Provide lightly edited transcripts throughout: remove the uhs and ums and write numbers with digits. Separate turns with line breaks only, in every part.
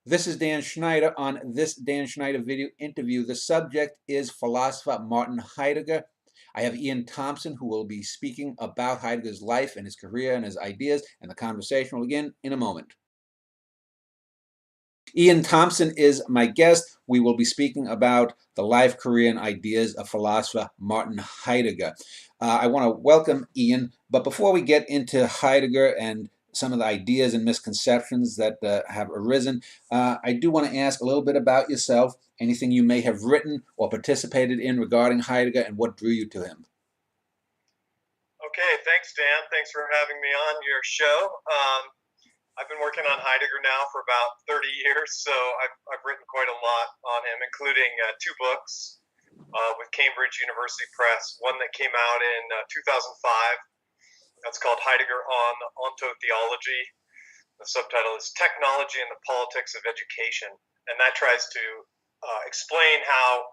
This is Dan Schneider. On this Dan Schneider video interview, the subject is philosopher Martin Heidegger. I have Iain Thomson, who will be speaking about Heidegger's life and his career and his ideas, and the conversation will begin in a moment. Iain Thomson is my guest. We will be speaking about the life, career, and ideas of philosopher Martin Heidegger. I want to welcome Iain, but before we get into Heidegger and some of the ideas and misconceptions that have arisen, I do want to ask a little bit about yourself, anything you may have written or participated in regarding Heidegger, and what drew you to him.
Okay, thanks, Dan. Thanks for having me on your show. I've been working on Heidegger now for about 30 years, so I've written quite a lot on him, including two books with Cambridge University Press, one that came out in 2005. That's called Heidegger on Ontology. The subtitle is Technology and the Politics of Education, and that tries to explain how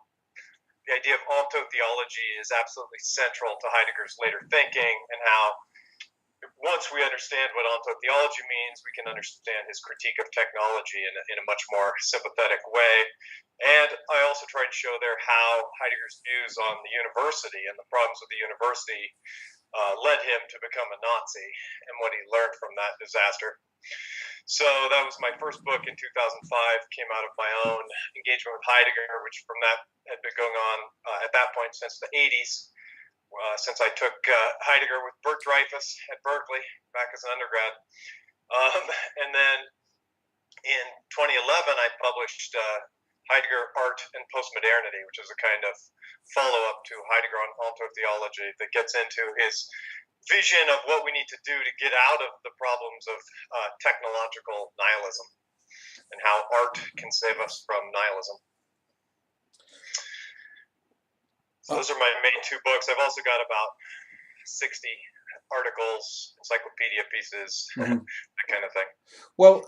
the idea of ontotheology is absolutely central to Heidegger's later thinking, and how once we understand what ontotheology means, we can understand his critique of technology in a much more sympathetic way. And I also tried to show there how Heidegger's views on the university and the problems with the university led him to become a Nazi, and what he learned from that disaster. So that was my first book in 2005, came out of my own engagement with Heidegger, which from that had been going on at that point since the 80s. Since I took Heidegger with Bert Dreyfus at Berkeley back as an undergrad. And then in 2011, I published Heidegger, Art and Postmodernity, which is a kind of follow-up to Heidegger on ontotheology that gets into his vision of what we need to do to get out of the problems of technological nihilism and how art can save us from nihilism. So those are my main two books. I've also got about 60 articles, encyclopedia pieces, that kind of thing.
Well,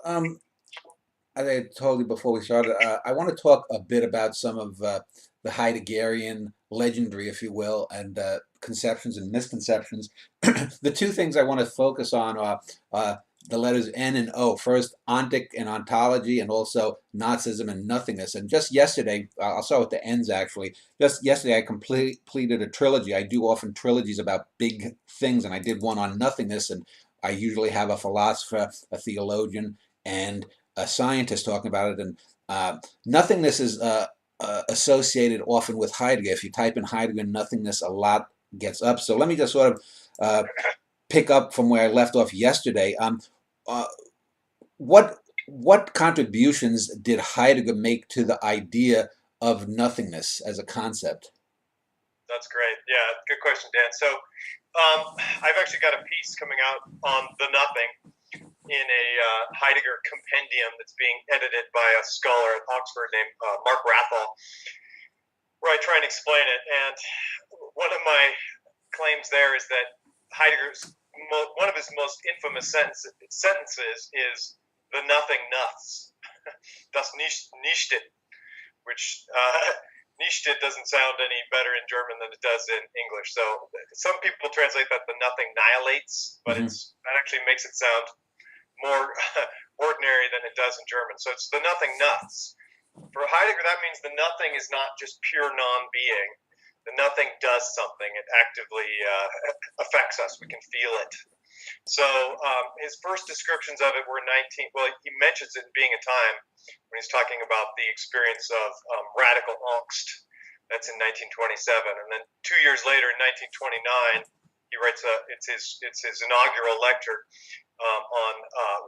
as I told you before we started, I want to talk a bit about some of the Heideggerian legendary, if you will, and conceptions and misconceptions. The two things I want to focus on are the letters N and O. First, ontic and ontology, and also Nazism and nothingness. And just yesterday, I'll start with the N's actually. Just yesterday, I completed a trilogy. I do often trilogies about big things, and I did one on nothingness, and I usually have a philosopher, a theologian, and a scientist talking about it. And nothingness is associated often with Heidegger. If you type in Heidegger nothingness, a lot gets up. So let me just sort of pick up from where I left off yesterday. What contributions did Heidegger make to the idea of nothingness as a concept?
That's great. Yeah, good question, Dan. So I've actually got a piece coming out on the nothing in a Heidegger compendium that's being edited by a scholar at Oxford named Mark Rathall, where I try and explain it. And one of my claims there is that Heidegger's one of his most infamous sentences is "the nothing nuts," das Nichtet, which Nichtet doesn't sound any better in German than it does in English. So some people translate that "the nothing annihilates," but that actually makes it sound more ordinary than it does in German. So it's the nothing nuts. For Heidegger, that means the nothing is not just pure non-being. The nothing does something. It actively affects us. We can feel it. So his first descriptions of it were he mentions it being a time when he's talking about the experience of radical angst. That's in 1927. And then 2 years later, in 1929, he writes it's his inaugural lecture on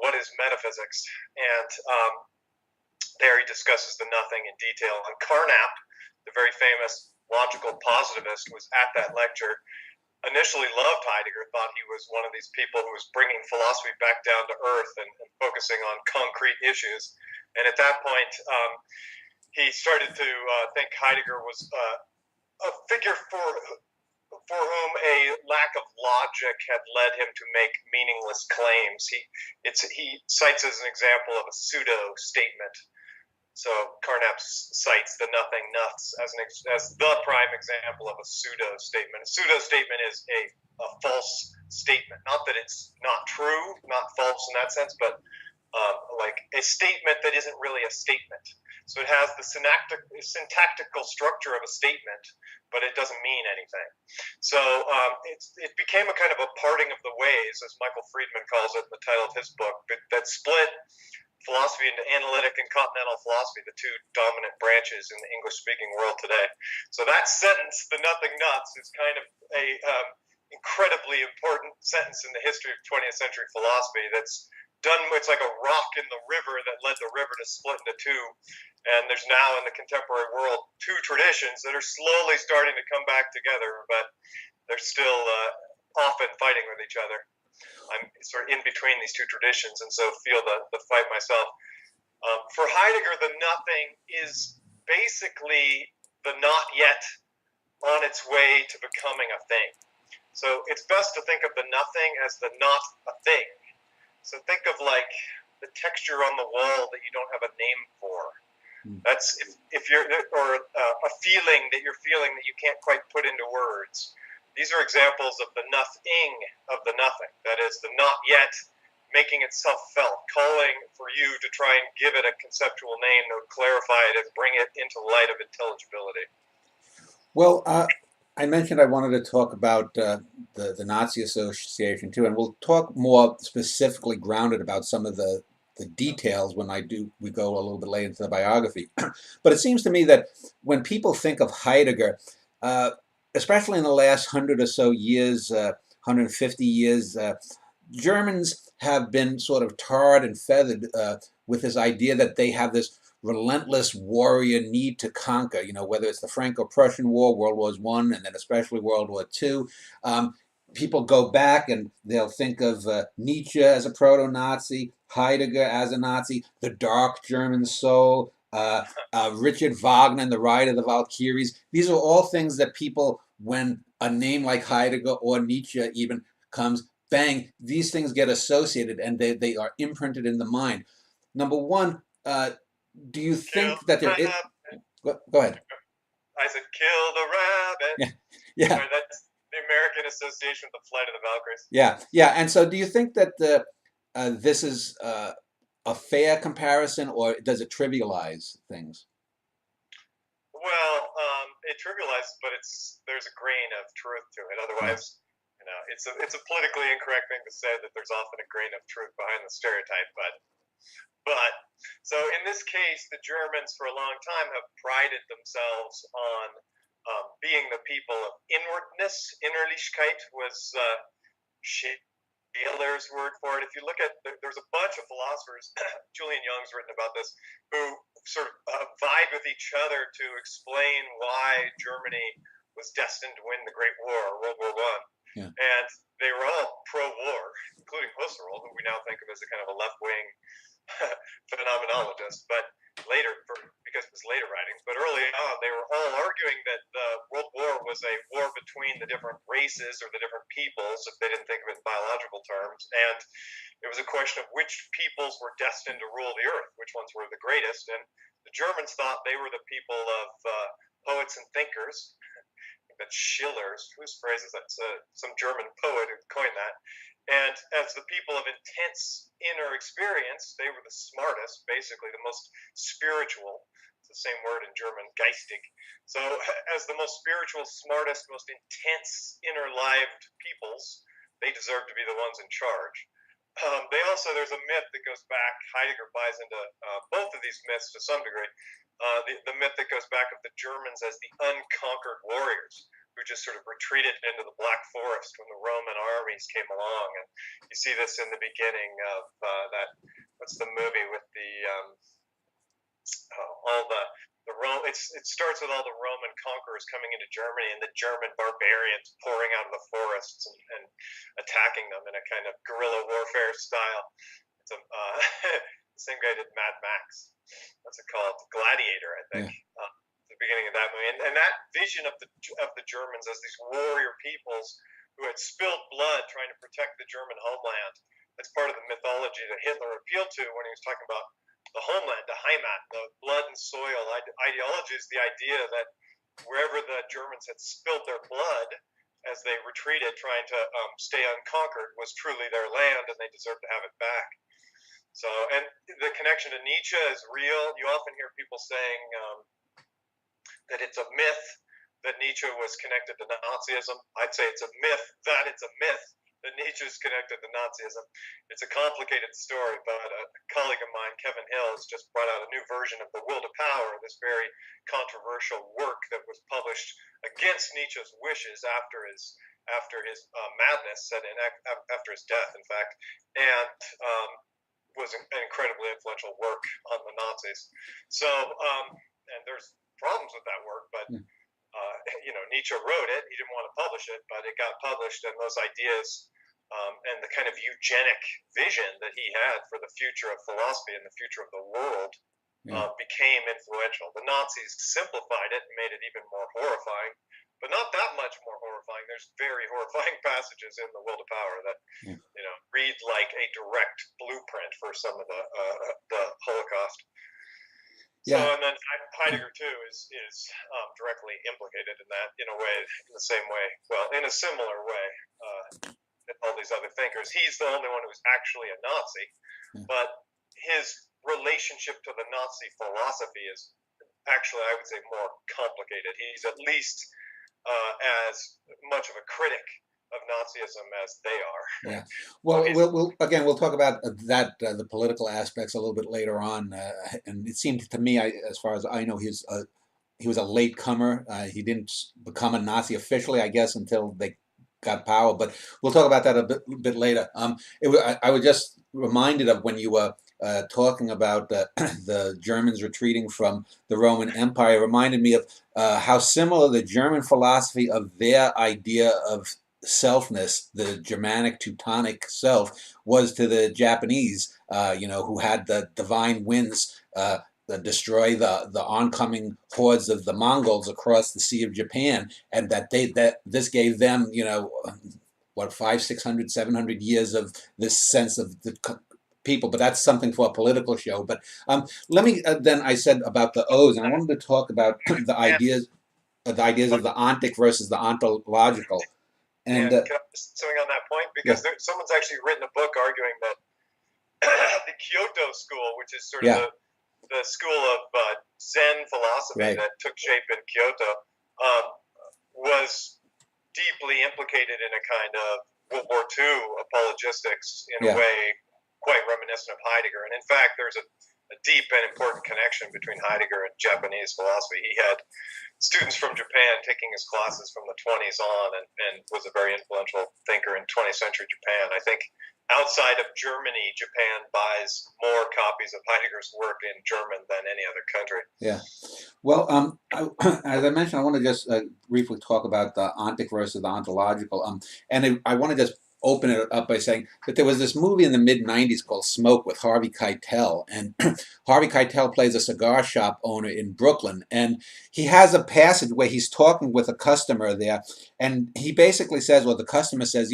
what is metaphysics. And there he discusses the nothing in detail. And Carnap, the very famous logical positivist, was at that lecture, initially loved Heidegger, thought he was one of these people who was bringing philosophy back down to earth and focusing on concrete issues. And at that point, he started to think Heidegger was a figure for whom a lack of logic had led him to make meaningless claims. He cites as an example of a pseudo-statement. So Carnap cites the nothing nuts as the prime example of a pseudo-statement. A pseudo-statement is a false statement. Not that it's not true, not false in that sense, but like a statement that isn't really a statement. So it has the syntactical structure of a statement, but it doesn't mean anything. So it became a kind of a parting of the ways, as Michael Friedman calls it in the title of his book, that split philosophy into analytic and continental philosophy, the two dominant branches in the English-speaking world today. So that sentence, the nothing nuts, is kind of a incredibly important sentence in the history of 20th century philosophy that's done. It's like a rock in the river that led the river to split into two. And there's now in the contemporary world two traditions that are slowly starting to come back together, but they're still often fighting with each other. I'm sort of in between these two traditions, and so feel the fight myself. For Heidegger, the nothing is basically the not yet on its way to becoming a thing. So it's best to think of the nothing as the not a thing. So think of like the texture on the wall that you don't have a name for. That's if you're, or a feeling that you're feeling that you can't quite put into words. These are examples of the nothing of the nothing. That is the not yet making itself felt, calling for you to try and give it a conceptual name that would clarify it and bring it into the light of intelligibility.
Well, I mentioned I wanted to talk about the Nazi Association too, and we'll talk more specifically grounded about some of the details when we go a little bit later into the biography. But it seems to me that when people think of Heidegger, especially in the last 100 or so years, 150 years, Germans have been sort of tarred and feathered with this idea that they have this relentless warrior need to conquer, whether it's the Franco-Prussian War, World Wars I, and then especially World War II. People go back and they'll think of Nietzsche as a proto-Nazi, Heidegger as a Nazi, the dark German soul, Richard Wagner and the Ride of the Valkyries. These are all things that people, when a name like Heidegger or Nietzsche even comes, bang, these things get associated and they are imprinted in the mind. Number one, do you think that there is... Go ahead.
I said, kill the rabbit.
Yeah.
Sorry, that's the American association with the Flight of the Valkyries.
Yeah. And so do you think that this is a fair comparison, or does it trivialize things?
Well, it trivializes, but there's a grain of truth to it. Otherwise, it's a politically incorrect thing to say that there's often a grain of truth behind the stereotype. But so in this case, the Germans for a long time have prided themselves on being the people of inwardness. Innerlichkeit was Schiller's word for it. If you look at, there's a bunch of philosophers, Julian Young's written about this, who sort of vied with each other to explain why Germany was destined to win the Great War, World War I. Yeah. And they were all pro-war, including Husserl, who we now think of as a kind of a left-wing phenomenologist, but later, because of his later writings. But early on, they were all arguing that the World War was a war between the different races or the different peoples, if they didn't think of it in biological terms. And it was a question of which peoples were destined to rule the earth, which ones were the greatest. And the Germans thought they were the people of poets and thinkers. That's Schiller's, whose phrase is that? Some German poet who coined that. And as the people of intense inner experience, they were the smartest, basically the most spiritual. It's the same word in German, geistig. So as the most spiritual, smartest, most intense inner-lived peoples, they deserve to be the ones in charge. There's a myth that goes back, Heidegger buys into both of these myths to some degree, the myth that goes back of the Germans as the unconquered warriors, who just sort of retreated into the Black Forest when the Roman armies came along. And you see this in the beginning of what's the movie with it starts with all the Roman conquerors coming into Germany and the German barbarians pouring out of the forests and attacking them in a kind of guerrilla warfare style. It's the same guy did Mad Max. What's it called? Gladiator, I think. Yeah. The beginning of that movie, and that vision of the Germans as these warrior peoples who had spilled blood trying to protect the German homeland. That's part of the mythology that Hitler appealed to when he was talking about the homeland, the Heimat, the blood and soil ideology is the idea that wherever the Germans had spilled their blood as they retreated, trying to stay unconquered, was truly their land, and they deserved to have it back. So, and the connection to Nietzsche is real. You often hear people saying that it's a myth that Nietzsche was connected to Nazism. I'd say it's a myth that it's a myth that Nietzsche is connected to Nazism. It's a complicated story, but a colleague of mine, Kevin Hill, has just brought out a new version of The Will to Power, this very controversial work that was published against Nietzsche's wishes after his madness set in, after his death, in fact, and was an incredibly influential work on the Nazis. So, and there's problems with that work, but Nietzsche wrote it. He didn't want to publish it, but it got published, and those ideas and the kind of eugenic vision that he had for the future of philosophy and the future of the world became influential. The Nazis simplified it and made it even more horrifying, but not that much more horrifying. There's very horrifying passages in The Will to Power that read like a direct blueprint for some of the Holocaust. So, and then Heidegger too is directly implicated in that in the same way. Well, in a similar way than all these other thinkers. He's the only one who's actually a Nazi, but his relationship to the Nazi philosophy is actually, I would say, more complicated. He's at least as much of a critic of Nazism as they are.
Yeah. Well, we'll talk about that the political aspects a little bit later on. And it seemed to me, as far as I know, he was a late comer. He didn't become a Nazi officially, I guess, until they got power. But we'll talk about that a bit later. I was just reminded of when you were talking about the Germans retreating from the Roman Empire. It reminded me of how similar the German philosophy of their idea of selfness, the Germanic Teutonic self, was to the Japanese, who had the divine winds destroy the oncoming hordes of the Mongols across the Sea of Japan, and that this gave them, 500, 600, 700 years of this sense of the people. But that's something for a political show. But let me then, I said about the O's, and I wanted to talk about the ideas of the ontic versus the ontological.
And can I just something on that point? Because someone's actually written a book arguing that the Kyoto school, which is sort of the school of Zen philosophy that took shape in Kyoto, was deeply implicated in a kind of World War II apologistics in a way quite reminiscent of Heidegger. And in fact, there's a deep and important connection between Heidegger and Japanese philosophy. He had students from Japan taking his classes from the 20s on, and was a very influential thinker in 20th century Japan. I think outside of Germany, Japan buys more copies of Heidegger's work in German than any other country.
Yeah. Well, as I mentioned, I want to just briefly talk about the ontic versus the ontological. And I want to just open it up by saying that there was this movie in the mid-90s called Smoke with Harvey Keitel, and Harvey Keitel plays a cigar shop owner in Brooklyn, and he has a passage where he's talking with a customer there, and he basically says, the customer says,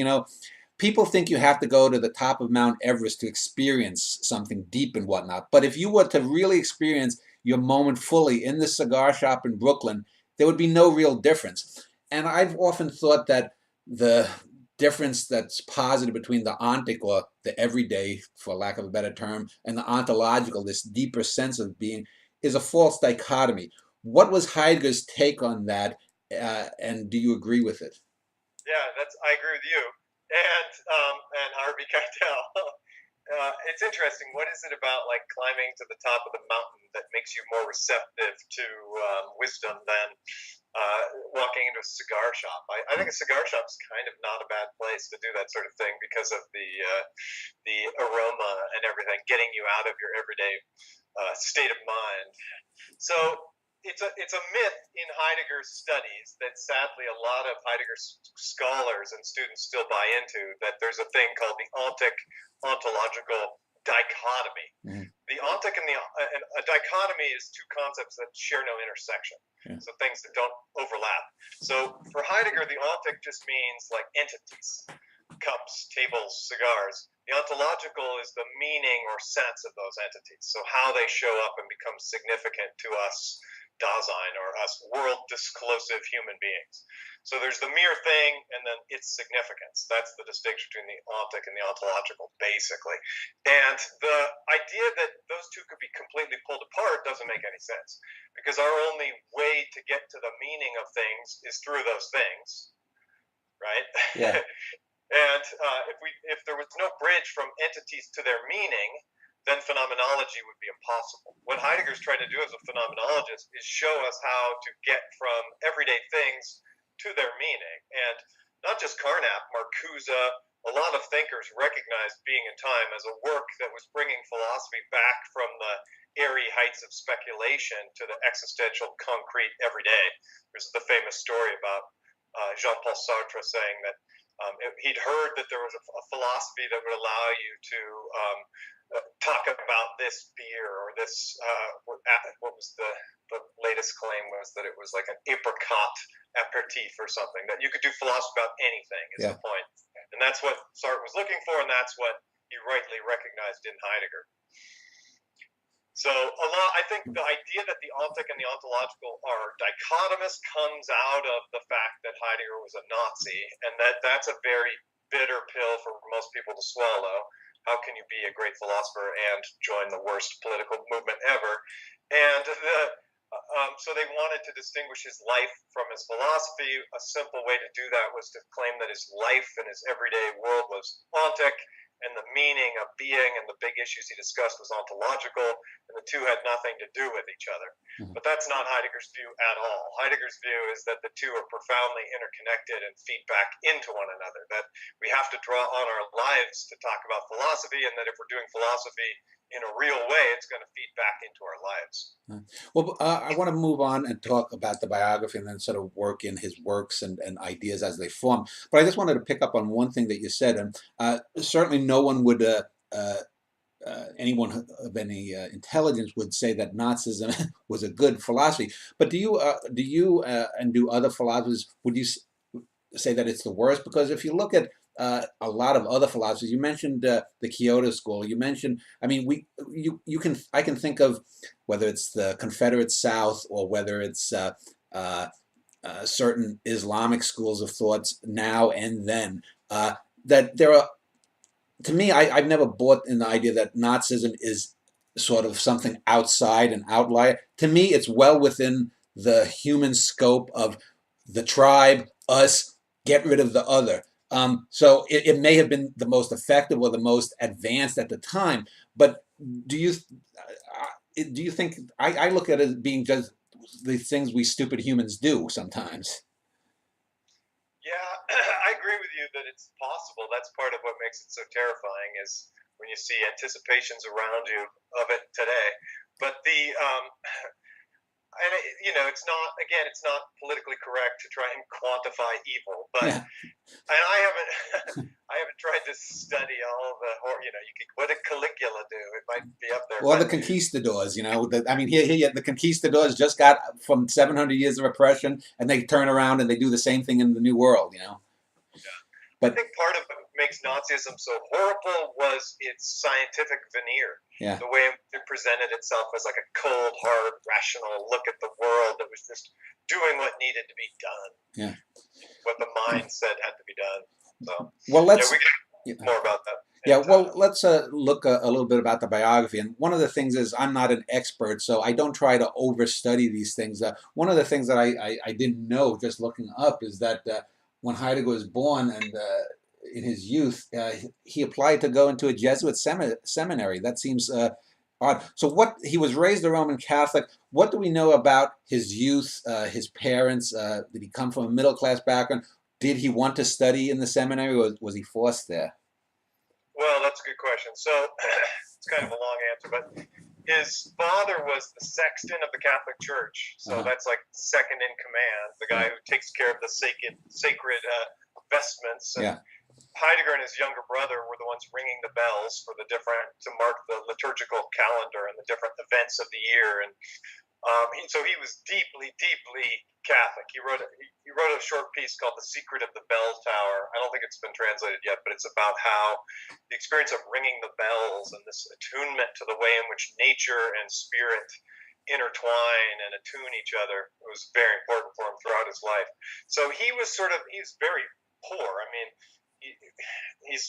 people think you have to go to the top of Mount Everest to experience something deep and whatnot, but if you were to really experience your moment fully in this cigar shop in Brooklyn, there would be no real difference. And I've often thought that the difference that's positive between the ontic, or the everyday, for lack of a better term, and the ontological, this deeper sense of being, is a false dichotomy. What was Heidegger's take on that, and do you agree with it?
Yeah, I agree with you, and Harvey Keitel. It's interesting. What is it about climbing to the top of the mountain that makes you more receptive to wisdom than walking into a cigar shop? I think a cigar shop's kind of not a bad place to do that sort of thing because of the aroma and everything, getting you out of your everyday state of mind. So it's a myth in Heidegger's studies that sadly a lot of Heidegger's scholars and students still buy into, that there's a thing called the ontological dichotomy. Mm-hmm. The ontic and a dichotomy is two concepts that share no intersection. Yeah. So things that don't overlap. So for Heidegger, the ontic just means entities, cups, tables, cigars. The ontological is the meaning or sense of those entities. So how they show up and become significant to us Dasein, or us world disclosive human beings. So there's the mere thing and then its significance. That's the distinction between the ontic and the ontological, basically. And the idea that those two could be completely pulled apart doesn't make any sense, because our only way to get to the meaning of things is through those things, right?
Yeah.
And if there was no bridge from entities to their meaning, then phenomenology would be impossible. What Heidegger's trying to do as a phenomenologist is show us how to get from everyday things to their meaning. And not just Carnap, Marcuse, a lot of thinkers recognized Being and Time as a work that was bringing philosophy back from the airy heights of speculation to the existential, concrete, everyday. There's the famous story about Jean-Paul Sartre saying that he'd heard that there was a philosophy that would allow you to talk about this beer or this, what was the latest claim was that it was like an apricot aperitif or something, that you could do philosophy about anything is the point. And that's what Sartre was looking for, and that's what he rightly recognized in Heidegger. So I think the idea that the ontic and the ontological are dichotomous comes out of the fact that Heidegger was a Nazi, and that's a very bitter pill for most people to swallow. How can you be a great philosopher and join the worst political movement ever? And so they wanted to distinguish his life from his philosophy. A simple way to do that was to claim that his life and his everyday world was ontic, and the meaning of being and the big issues he discussed was ontological, and the two had nothing to do with each other. But that's not Heidegger's view at all. Heidegger's view is that the two are profoundly interconnected and feed back into one another, that we have to draw on our lives to talk about philosophy, and that if we're doing philosophy in a real way, it's going to feed back into our lives.
Well, I want to move on and talk about the biography and then sort of work in his works and ideas as they form. But I just wanted to pick up on one thing that you said, and certainly no one would, anyone of any intelligence would say that Nazism was a good philosophy. But do you and do other philosophers, would you say that it's the worst? Because if you look at a lot of other philosophies, you mentioned the Kyoto School. You mentioned, I mean, I can think of whether it's the Confederate South or whether it's certain Islamic schools of thoughts now and then. That there are, to me, I've never bought in the idea that Nazism is sort of something outside, an outlier. To me, it's well within the human scope of the tribe, us, get rid of the other. So it may have been the most effective or the most advanced at the time, but do you think, I look at it as being just the things we stupid humans do sometimes?
Yeah, I agree with you that it's possible. That's part of what makes it so terrifying, is when you see anticipations around you of it today. But and it's not politically correct to try and quantify evil, but
Yeah.
And I haven't tried to study all the, what did Caligula do? It might be up there.
Well, the conquistadors, I mean, here the conquistadors just got from 700 years of oppression, and they turn around and they do the same thing in the New World,
Yeah.
But
I think part of what makes Nazism so horrible was its scientific veneer.
Yeah.
The way it presented itself as like a cold, hard, rational look at the world that was just doing what needed to be done.
Yeah.
What the mind said had to be done. So,
well, let's
we can more about that.
Yeah, well, let's look a little bit about the biography. And one of the things is I'm not an expert, so I don't try to overstudy these things. One of the things that I didn't know just looking up is that when Heidegger was born and in his youth, he applied to go into a Jesuit seminary. That seems odd. So he was raised a Roman Catholic. What do we know about his youth, his parents? Did he come from a middle-class background? Did he want to study in the seminary, or was he forced there?
Well, that's a good question. So it's kind of a long answer, but his father was the sexton of the Catholic Church. So that's like second in command, the guy who takes care of the sacred vestments. And Heidegger and his younger brother were the ones ringing the bells to mark the liturgical calendar and the different events of the year. And so he was deeply, deeply Catholic. He wrote a short piece called "The Secret of the Bell Tower." I don't think it's been translated yet, but it's about how the experience of ringing the bells and this attunement to the way in which nature and spirit intertwine and attune each other. It was very important for him throughout his life. So he's very poor. I mean, he's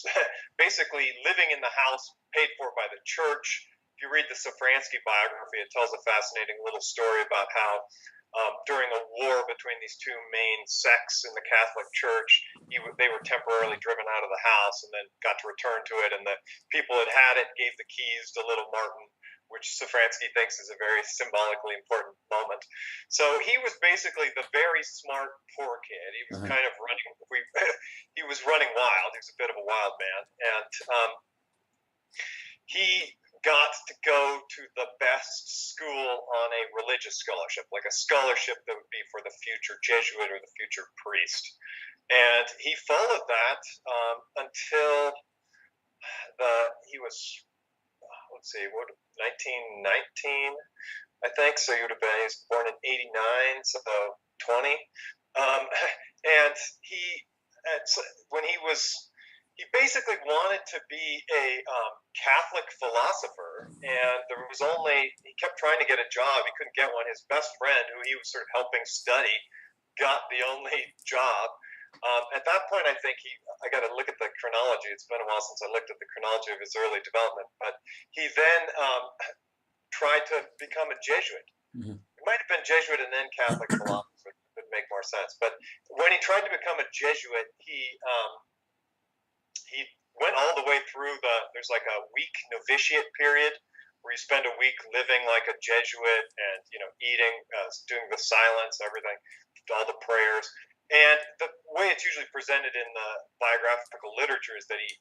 basically living in the house paid for by the church. If you read the Safransky biography, it tells a fascinating little story about how during a war between these two main sects in the Catholic Church, they were temporarily driven out of the house and then got to return to it. And the people that had it gave the keys to little Martin, which Safransky thinks is a very symbolically important moment. So he was basically the very smart poor kid. He was kind of running. He was running wild. He was a bit of a wild man, and he got to go to the best school on a religious scholarship, like a scholarship that would be for the future Jesuit or the future priest. And he followed that until he was, let's see, 1919, I think. So he was born in 89, so 20. And he basically wanted to be a Catholic philosopher, and he kept trying to get a job. He couldn't get one. His best friend, who he was sort of helping study, got the only job. At that point, I think I got to look at the chronology. It's been a while since I looked at the chronology of his early development, but he then tried to become a Jesuit. Mm-hmm. He might have been Jesuit and then Catholic philosopher. It would make more sense. But when he tried to become a Jesuit, he went all the way through there's like a week novitiate period where you spend a week living like a Jesuit and, eating, doing the silence, everything, all the prayers. And the way it's usually presented in the biographical literature is that he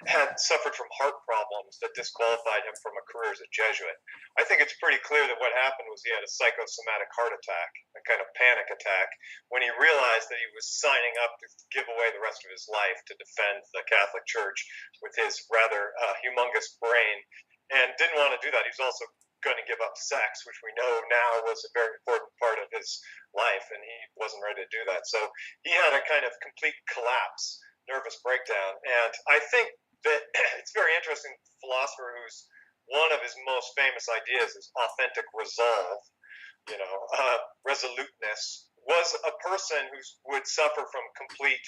had suffered from heart problems that disqualified him from a career as a Jesuit. I think it's pretty clear that what happened was he had a psychosomatic heart attack, a kind of panic attack, when he realized that he was signing up to give away the rest of his life to defend the Catholic Church with his rather humongous brain, and didn't want to do that. He was also going to give up sex, which we know now was a very important part of his life, and he wasn't ready to do that. So he had a kind of complete collapse, nervous breakdown. And I think that it's very interesting. Philosopher who's one of his most famous ideas is authentic resolve, resoluteness, was a person who would suffer from complete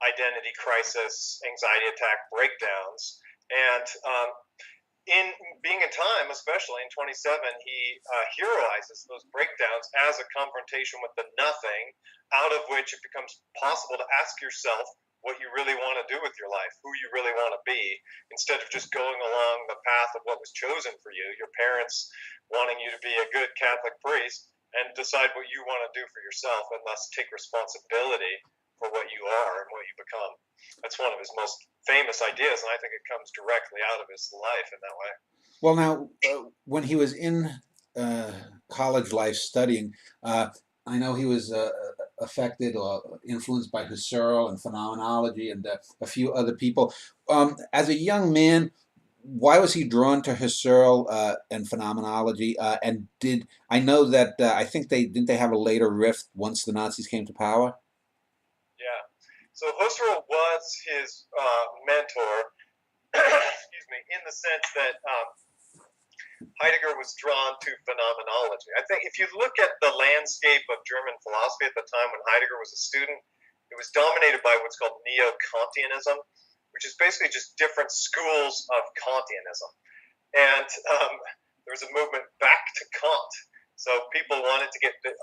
identity crisis, anxiety attack breakdowns. And in Being in Time, especially in 27, he heroizes those breakdowns as a confrontation with the nothing, out of which it becomes possible to ask yourself what you really want to do with your life, who you really want to be, instead of just going along the path of what was chosen for you, your parents wanting you to be a good Catholic priest, and decide what you want to do for yourself, and thus take responsibility for what you are and what you become. That's one of his most famous ideas, and I think it comes directly out of his life in that way.
Well, now, when he was in college life studying, I know he was affected or influenced by Husserl and phenomenology and a few other people. As a young man, why was he drawn to Husserl and phenomenology? And I know that I think they have a later rift once the Nazis came to power?
Yeah. So Husserl was his mentor, excuse me, in the sense that Heidegger was drawn to phenomenology. I think if you look at the landscape of German philosophy at the time when Heidegger was a student, it was dominated by what's called neo-Kantianism, which is basically just different schools of Kantianism. And there was a movement back to Kant. So people wanted to get, they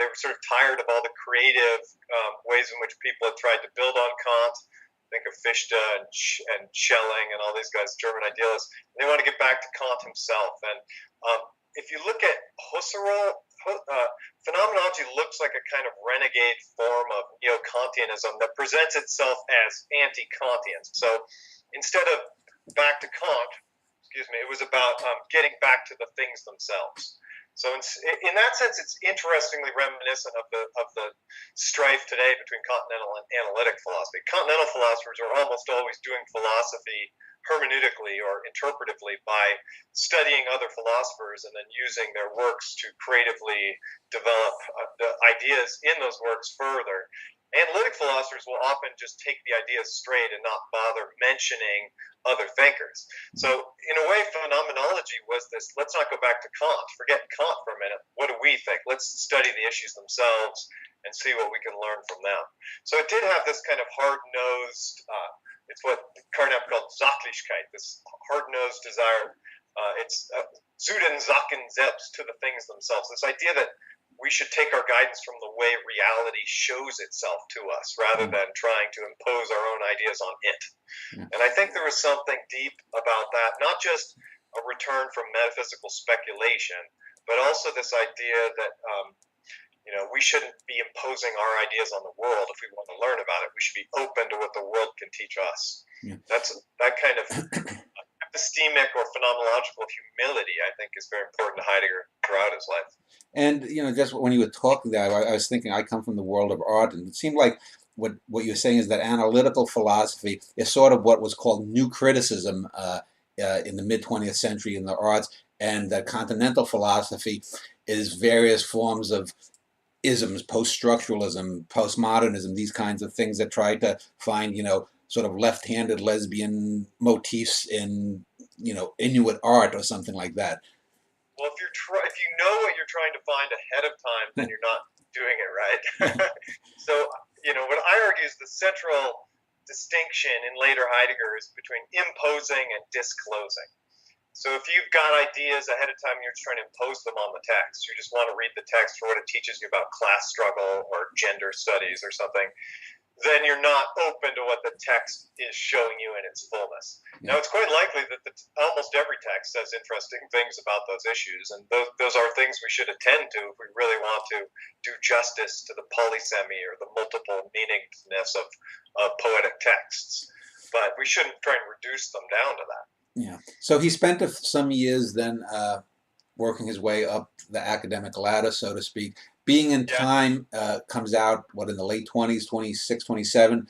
were sort of tired of all the creative ways in which people had tried to build on Kant. Think of Fichte and Schelling and all these guys, German idealists. And they want to get back to Kant himself. And if you look at Husserl, phenomenology looks like a kind of renegade form of neo-Kantianism that presents itself as anti-Kantian. So instead of back to Kant, it was about getting back to the things themselves. So in that sense, it's interestingly reminiscent of the strife today between continental and analytic philosophy. Continental philosophers are almost always doing philosophy hermeneutically or interpretively by studying other philosophers and then using their works to creatively develop the ideas in those works further. Analytic philosophers will often just take the ideas straight and not bother mentioning other thinkers. So, in a way, phenomenology was this: let's not go back to Kant. Forget Kant for a minute. What do we think? Let's study the issues themselves and see what we can learn from them. So, it did have this kind of hard-nosed, it's what Carnap called Sachlichkeit, this hard-nosed desire. It's zu den Sachen selbst, to the things themselves. This idea that we should take our guidance from the way reality shows itself to us rather than trying to impose our own ideas on it. And I think there was something deep about that, not just a return from metaphysical speculation, but also this idea that we shouldn't be imposing our ideas on the world if we want to learn about it. We should be open to what the world can teach us. That's that kind of epistemic or phenomenological humility, I think, is very important to Heidegger throughout his life.
And just when you were talking there, I was thinking I come from the world of art, and it seemed like what you're saying is that analytical philosophy is sort of what was called new criticism in the mid-20th century in the arts, and that continental philosophy is various forms of isms, post-structuralism, postmodernism, these kinds of things that try to find, sort of left-handed lesbian motifs in, Inuit art or something like that.
Well, if you know what you're trying to find ahead of time, then you're not doing it right. So, what I argue is the central distinction in later Heidegger is between imposing and disclosing. So if you've got ideas ahead of time, you're just trying to impose them on the text. You just want to read the text for what it teaches you about class struggle or gender studies or something, then you're not open to what the text is showing you in its fullness. Now, it's quite likely that almost every text says interesting things about those issues, and those are things we should attend to if we really want to do justice to the polysemy or the multiple meaningness of poetic texts. But we shouldn't try and reduce them down to that.
Yeah. So he spent some years then working his way up the academic ladder, so to speak. Being in Time comes out, in the late 20s, 26, 27.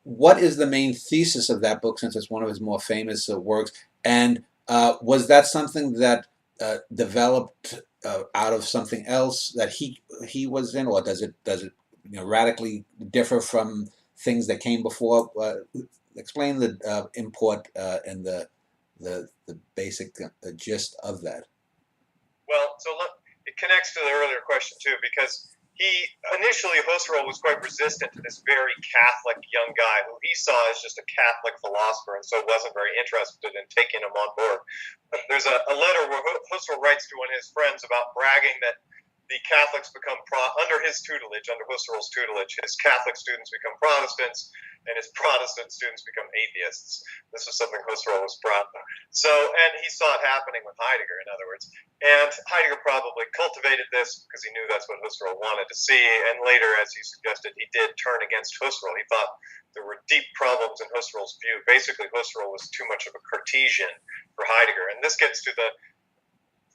What is the main thesis of that book, since it's one of his more famous works? And was that something that developed out of something else that he was in, or does it radically differ from things that came before? Explain the import and the basic gist of that.
Well, it connects to the earlier question too, because Husserl was quite resistant to this very Catholic young guy who he saw as just a Catholic philosopher, and so wasn't very interested in taking him on board. But there's a letter where Husserl writes to one of his friends about bragging that the Catholics become under his tutelage, under Husserl's tutelage, his Catholic students become Protestants, and his Protestant students become atheists. This was something Husserl was proud of. And he saw it happening with Heidegger, in other words. And Heidegger probably cultivated this because he knew that's what Husserl wanted to see. And later, as you suggested, he did turn against Husserl. He thought there were deep problems in Husserl's view. Basically, Husserl was too much of a Cartesian for Heidegger. And this gets to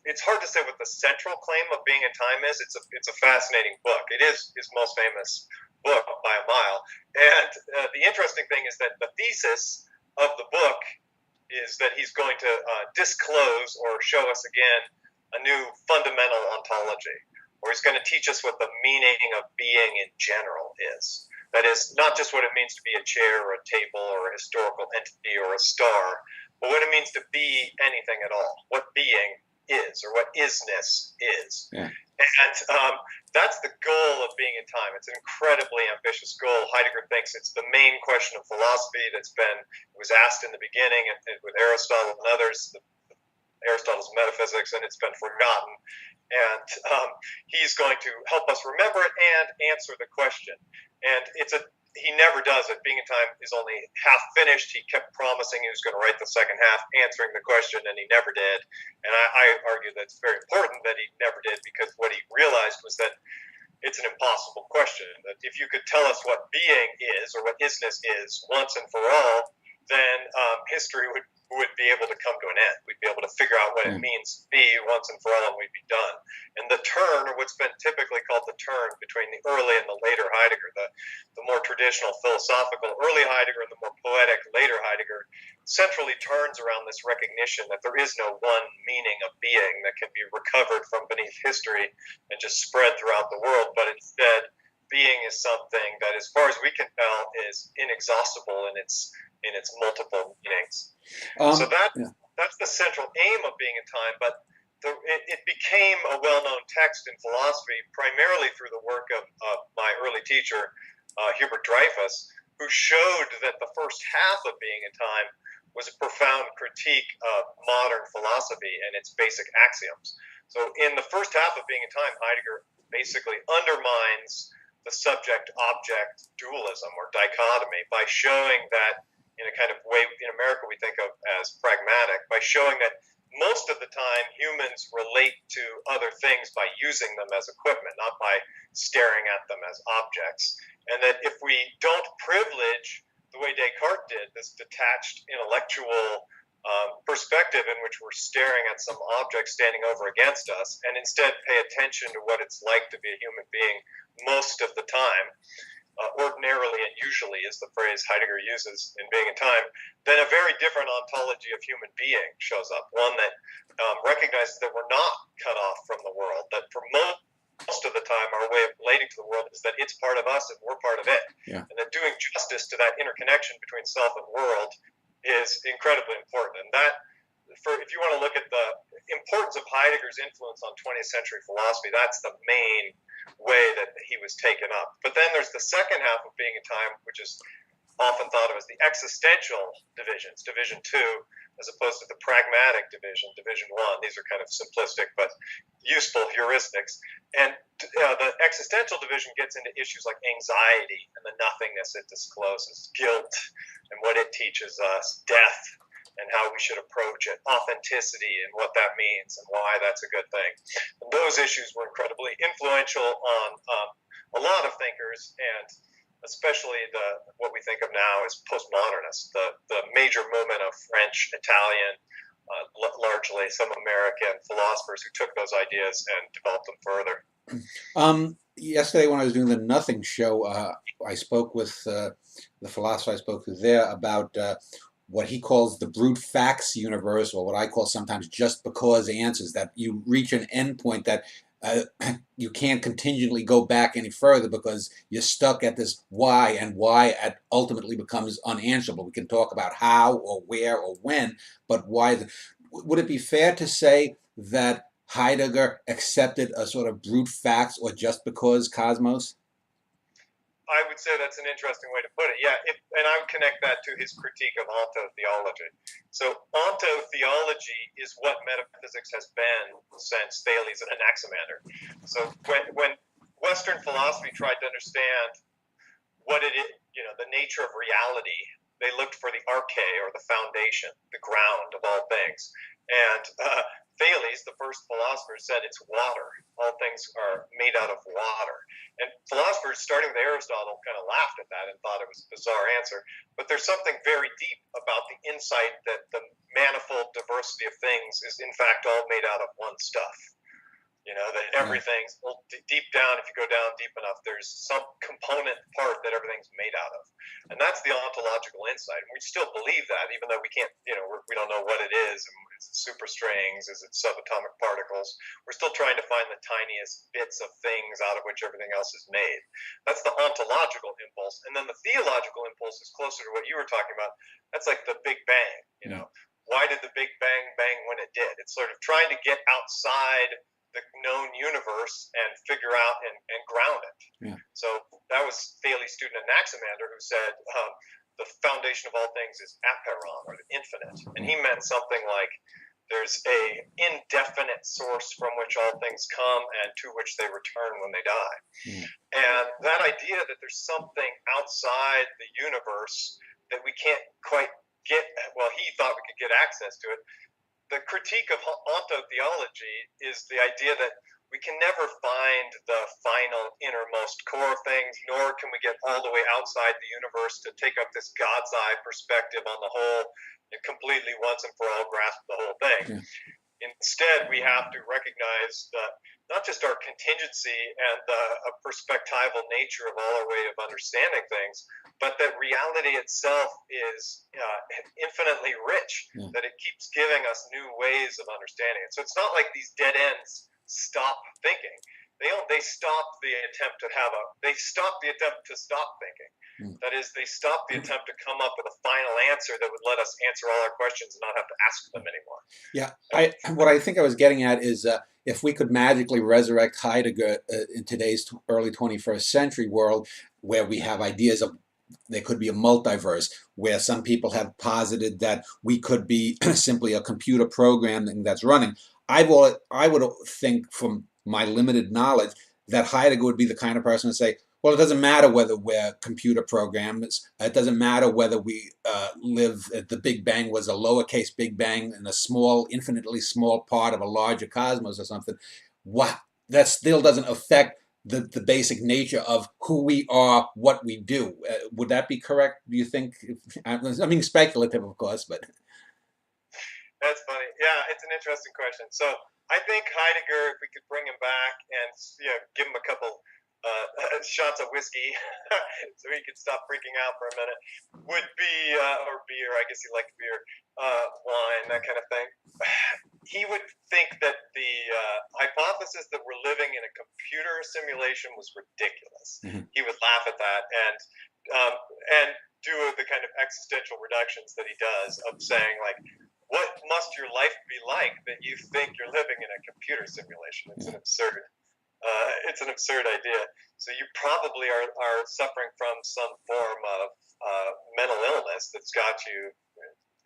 it's hard to say what the central claim of Being in Time is. It's a fascinating book. It is his most famous book by a mile. And the interesting thing is that the thesis of the book is that he's going to disclose or show us again a new fundamental ontology, or he's going to teach us what the meaning of being in general is. That is, not just what it means to be a chair or a table or a historical entity or a star, but what it means to be anything at all, what being is, or what isness is.
Yeah.
And that's the goal of Being in Time. It's an incredibly ambitious goal. Heidegger thinks it's the main question of philosophy it was asked in the beginning with Aristotle and others, Aristotle's metaphysics, and it's been forgotten. And he's going to help us remember it and answer the question. And he never does it. Being in Time is only half finished. He kept promising he was going to write the second half, answering the question, and he never did. And I argue that it's very important that he never did, because what he realized was that it's an impossible question. That if you could tell us what being is, or what isness is, once and for all, then history would be able to come to an end. We'd be able to figure out what it means to be once and for all, and we'd be done. And the turn, or what's been typically called the turn between the early and the later Heidegger, the more traditional philosophical early Heidegger and the more poetic later Heidegger, centrally turns around this recognition that there is no one meaning of being that can be recovered from beneath history and just spread throughout the world, but instead being is something that, as far as we can tell, is inexhaustible in its multiple meanings. So
Yeah.
that's the central aim of being in time. But it became a well-known text in philosophy primarily through the work of my early teacher, Hubert Dreyfus, who showed that the first half of Being in Time was a profound critique of modern philosophy and its basic axioms. So in the first half of Being in Time, Heidegger basically undermines the subject-object dualism or dichotomy by showing that, in a kind of way in America we think of as pragmatic, by showing that most of the time humans relate to other things by using them as equipment, not by staring at them as objects. And that if we don't privilege, the way Descartes did, this detached intellectual perspective in which we're staring at some object standing over against us, and instead pay attention to what it's like to be a human being most of the time, ordinarily and usually is the phrase Heidegger uses in Being in Time, then a very different ontology of human being shows up, one that recognizes that we're not cut off from the world, that for most of the time our way of relating to the world is that it's part of us and we're part of it, and that doing justice to that interconnection between self and world is incredibly important. And that, if you want to look at the importance of Heidegger's influence on 20th century philosophy, that's the main way that he was taken up. But then there's the second half of Being in Time, which is often thought of as the existential divisions, division 2, as opposed to the pragmatic division, division 1. These are kind of simplistic but useful heuristics. And the existential division gets into issues like anxiety and the nothingness it discloses, guilt and what it teaches us, death and how we should approach it, authenticity and what that means and why that's a good thing. And those issues were incredibly influential on a lot of thinkers, and especially what we think of now as postmodernists, the major movement of French, Italian, largely some American philosophers who took those ideas and developed them further.
Yesterday when I was doing the Nothing show, I spoke with the philosopher I spoke to there about what he calls the brute facts universe, or what I call sometimes just because answers, that you reach an endpoint that you can't contingently go back any further because you're stuck at this why, and why ultimately becomes unanswerable. We can talk about how or where or when, but why. Would it be fair to say that Heidegger accepted a sort of brute facts or just because cosmos?
I would say that's an interesting way to put it. Yeah, and I would connect that to his critique of ontotheology. So ontotheology is what metaphysics has been since Thales and Anaximander. So when Western philosophy tried to understand what it is, the nature of reality, they looked for the arche, or the foundation, the ground of all things. And Thales, the first philosopher, said it's water. All things are made out of water. And philosophers, starting with Aristotle, kind of laughed at that and thought it was a bizarre answer. But there's something very deep about the insight that the manifold diversity of things is, in fact, all made out of one stuff. That everything's, well, deep down, if you go down deep enough, there's some component part that everything's made out of. And that's the ontological insight. And we still believe that, even though we can't, we don't know what it is. Is it superstrings? Is it subatomic particles? We're still trying to find the tiniest bits of things out of which everything else is made. That's the ontological impulse. And then the theological impulse is closer to what you were talking about. That's like the Big Bang, Why did the Big Bang bang when it did? It's sort of trying to get outside the known universe and figure out and ground it.
Yeah.
So that was Thales' student Anaximander, who said the foundation of all things is apeiron, or the infinite. And he meant something like there's a indefinite source from which all things come and to which they return when they die.
Yeah.
And that idea that there's something outside the universe that we can't quite get, well, he thought we could get access to it. The critique of ontotheology is the idea that we can never find the final innermost core of things, nor can we get all the way outside the universe to take up this God's eye perspective on the whole and completely once and for all grasp the whole thing.
Yeah.
Instead, we have to recognize that not just our contingency and the perspectival nature of all our way of understanding things, but that reality itself is infinitely rich, that it keeps giving us new ways of understanding it. So it's not like these dead ends stop thinking. they stopped the attempt to stop thinking. That is, they stopped the attempt to come up with a final answer that would let us answer all our questions and not have to ask them anymore.
Yeah, what I think I was getting at is if we could magically resurrect Heidegger in today's early 21st century world, where we have ideas of there could be a multiverse, where some people have posited that we could be simply a computer program that's running. I would think, from my limited knowledge, that Heidegger would be the kind of person to say, well, it doesn't matter whether we're computer programs. It doesn't matter whether we live at the Big Bang was a lowercase Big Bang in a small, infinitely small part of a larger cosmos or something. What that still doesn't affect the basic nature of who we are, what we do. Would that be correct? Do you think? I mean, speculative, of course, but
That's funny. Yeah, it's an interesting question. So I think Heidegger, if we could bring him back and give him a couple shots of whiskey so he could stop freaking out for a minute, would be, or beer, I guess he liked beer, wine, that kind of thing. He would think that the hypothesis that we're living in a computer simulation was ridiculous. He would laugh at that and do the kind of existential reductions that he does of saying, like, what must your life be like that you think you're living in a computer simulation? It's an absurd idea. So you probably are suffering from some form of mental illness that's got you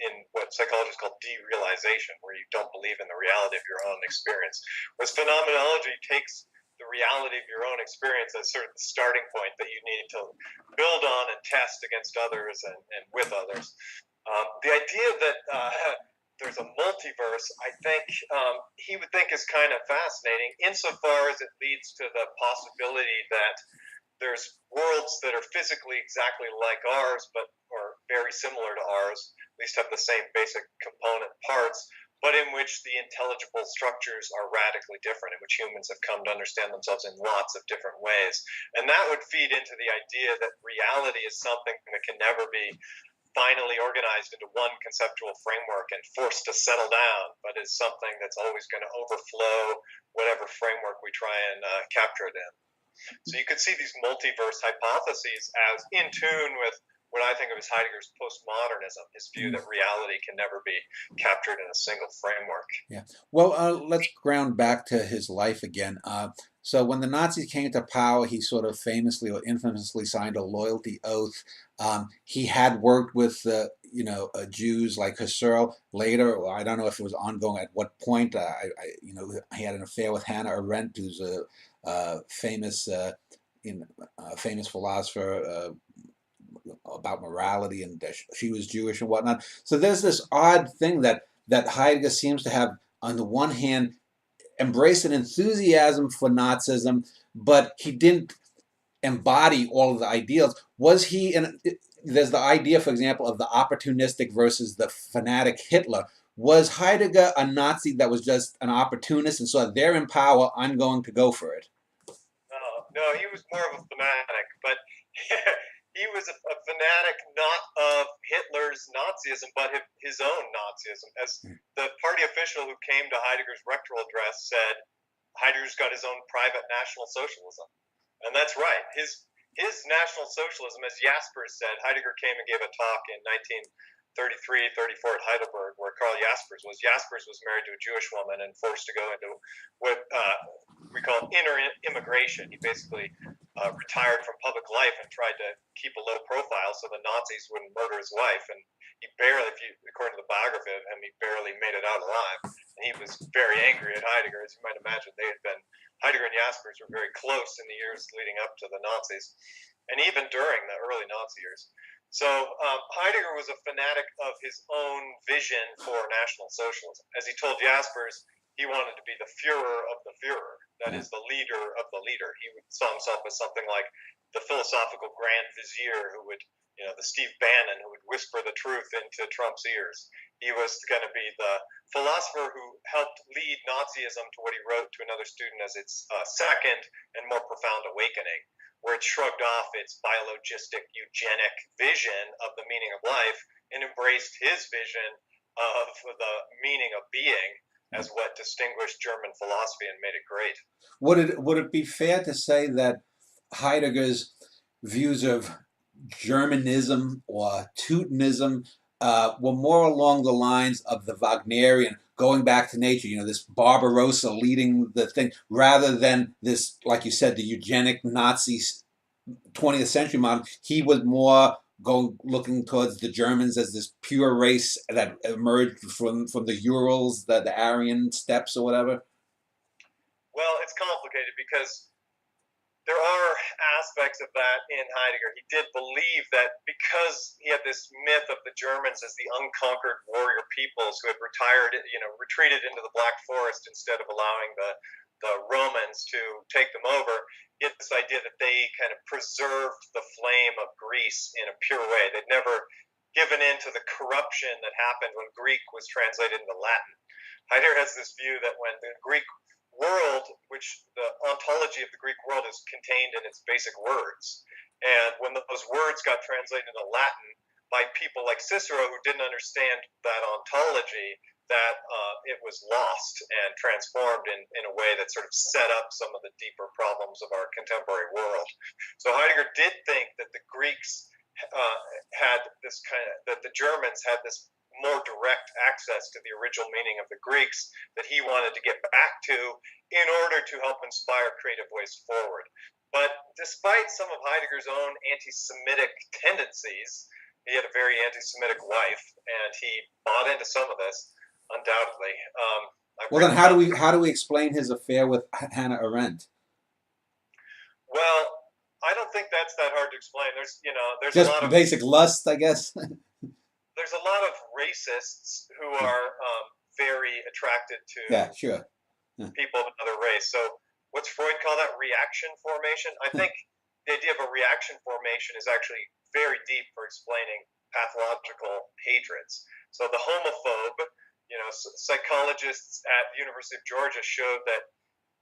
in what psychologists call derealization, where you don't believe in the reality of your own experience. Whereas phenomenology takes the reality of your own experience as sort of the starting point that you need to build on and test against others and with others. The idea that there's a multiverse, I think he would think is kind of fascinating, insofar as it leads to the possibility that there's worlds that are physically exactly like ours, but are very similar to ours, at least have the same basic component parts, but in which the intelligible structures are radically different, in which humans have come to understand themselves in lots of different ways. And that would feed into the idea that reality is something that can never be finally organized into one conceptual framework and forced to settle down, but is something that's always going to overflow whatever framework we try and capture it in. So you could see these multiverse hypotheses as in tune with what I think of as Heidegger's postmodernism, his view that reality can never be captured in a single framework.
Yeah. Well, let's ground back to his life again. So when the Nazis came to power, he sort of famously or infamously signed a loyalty oath. He had worked with, Jews like Husserl. Later, I don't know if it was ongoing at what point. He had an affair with Hannah Arendt, who's a famous philosopher about morality, and she was Jewish and whatnot. So there's this odd thing that Heidegger seems to have, on the one hand, embraced an enthusiasm for Nazism, but he didn't embody all of the ideals. Was he? There's the idea, for example, of the opportunistic versus the fanatic Hitler. Was Heidegger a Nazi that was just an opportunist and saw they're in power, I'm going to go for it?
No, he was more of a fanatic, but he was a fanatic not of Hitler's Nazism, but his own Nazism. As the party official who came to Heidegger's rectoral address said, Heidegger's got his own private National Socialism. And that's right. His National Socialism, as Jaspers said, Heidegger came and gave a talk in 1933, 34 at Heidelberg, where Karl Jaspers was. Jaspers was married to a Jewish woman and forced to go into what we call inner immigration. He basically retired from public life and tried to keep a low profile so the Nazis wouldn't murder his wife. And he barely, according to the biography of him, he barely made it out alive. And he was very angry at Heidegger, as you might imagine. Heidegger and Jaspers were very close in the years leading up to the Nazis, and even during the early Nazi years. So Heidegger was a fanatic of his own vision for National Socialism. As he told Jaspers, he wanted to be the Führer of the Führer, that is, the leader of the leader. He saw himself as something like the philosophical Grand Vizier who would, the Steve Bannon who would whisper the truth into Trump's ears. He was going to be the philosopher who helped lead Nazism to what he wrote to another student as its second and more profound awakening, where it shrugged off its biologistic, eugenic vision of the meaning of life and embraced his vision of the meaning of being as what distinguished German philosophy and made it great.
Would it be fair to say that Heidegger's views of Germanism or Teutonism were more along the lines of the Wagnerian, going back to nature, this Barbarossa leading the thing, rather than this, like you said, the eugenic Nazi 20th century model? He was more looking towards the Germans as this pure race that emerged from the Urals, the Aryan steppes or whatever.
Well, it's complicated because there are aspects of that in Heidegger. He did believe that because he had this myth of the Germans as the unconquered warrior peoples who had retreated into the Black Forest instead of allowing the Romans to take them over, he had this idea that they kind of preserved the flame of Greece in a pure way. They'd never given in to the corruption that happened when Greek was translated into Latin. Heidegger has this view that when the Greek world, which the ontology of the Greek world is contained in its basic words, and when those words got translated into Latin by people like Cicero who didn't understand that ontology, that it was lost and transformed in a way that sort of set up some of the deeper problems of our contemporary world. So Heidegger did think that the Greeks that the Germans had this more direct access to the original meaning of the Greeks that he wanted to get back to in order to help inspire creative ways forward. But despite some of Heidegger's own anti-Semitic tendencies, he had a very anti-Semitic wife, and he bought into some of this, undoubtedly.
Well, then how do we explain his affair with Hannah Arendt?
Well, I don't think that's that hard to explain. There's
just
a lot of
basic lust, I guess.
There's a lot of racists who are very attracted to people of another race. So what's Freud call that? Reaction formation? I think the idea of a reaction formation is actually very deep for explaining pathological hatreds. So the homophobe, psychologists at the University of Georgia showed that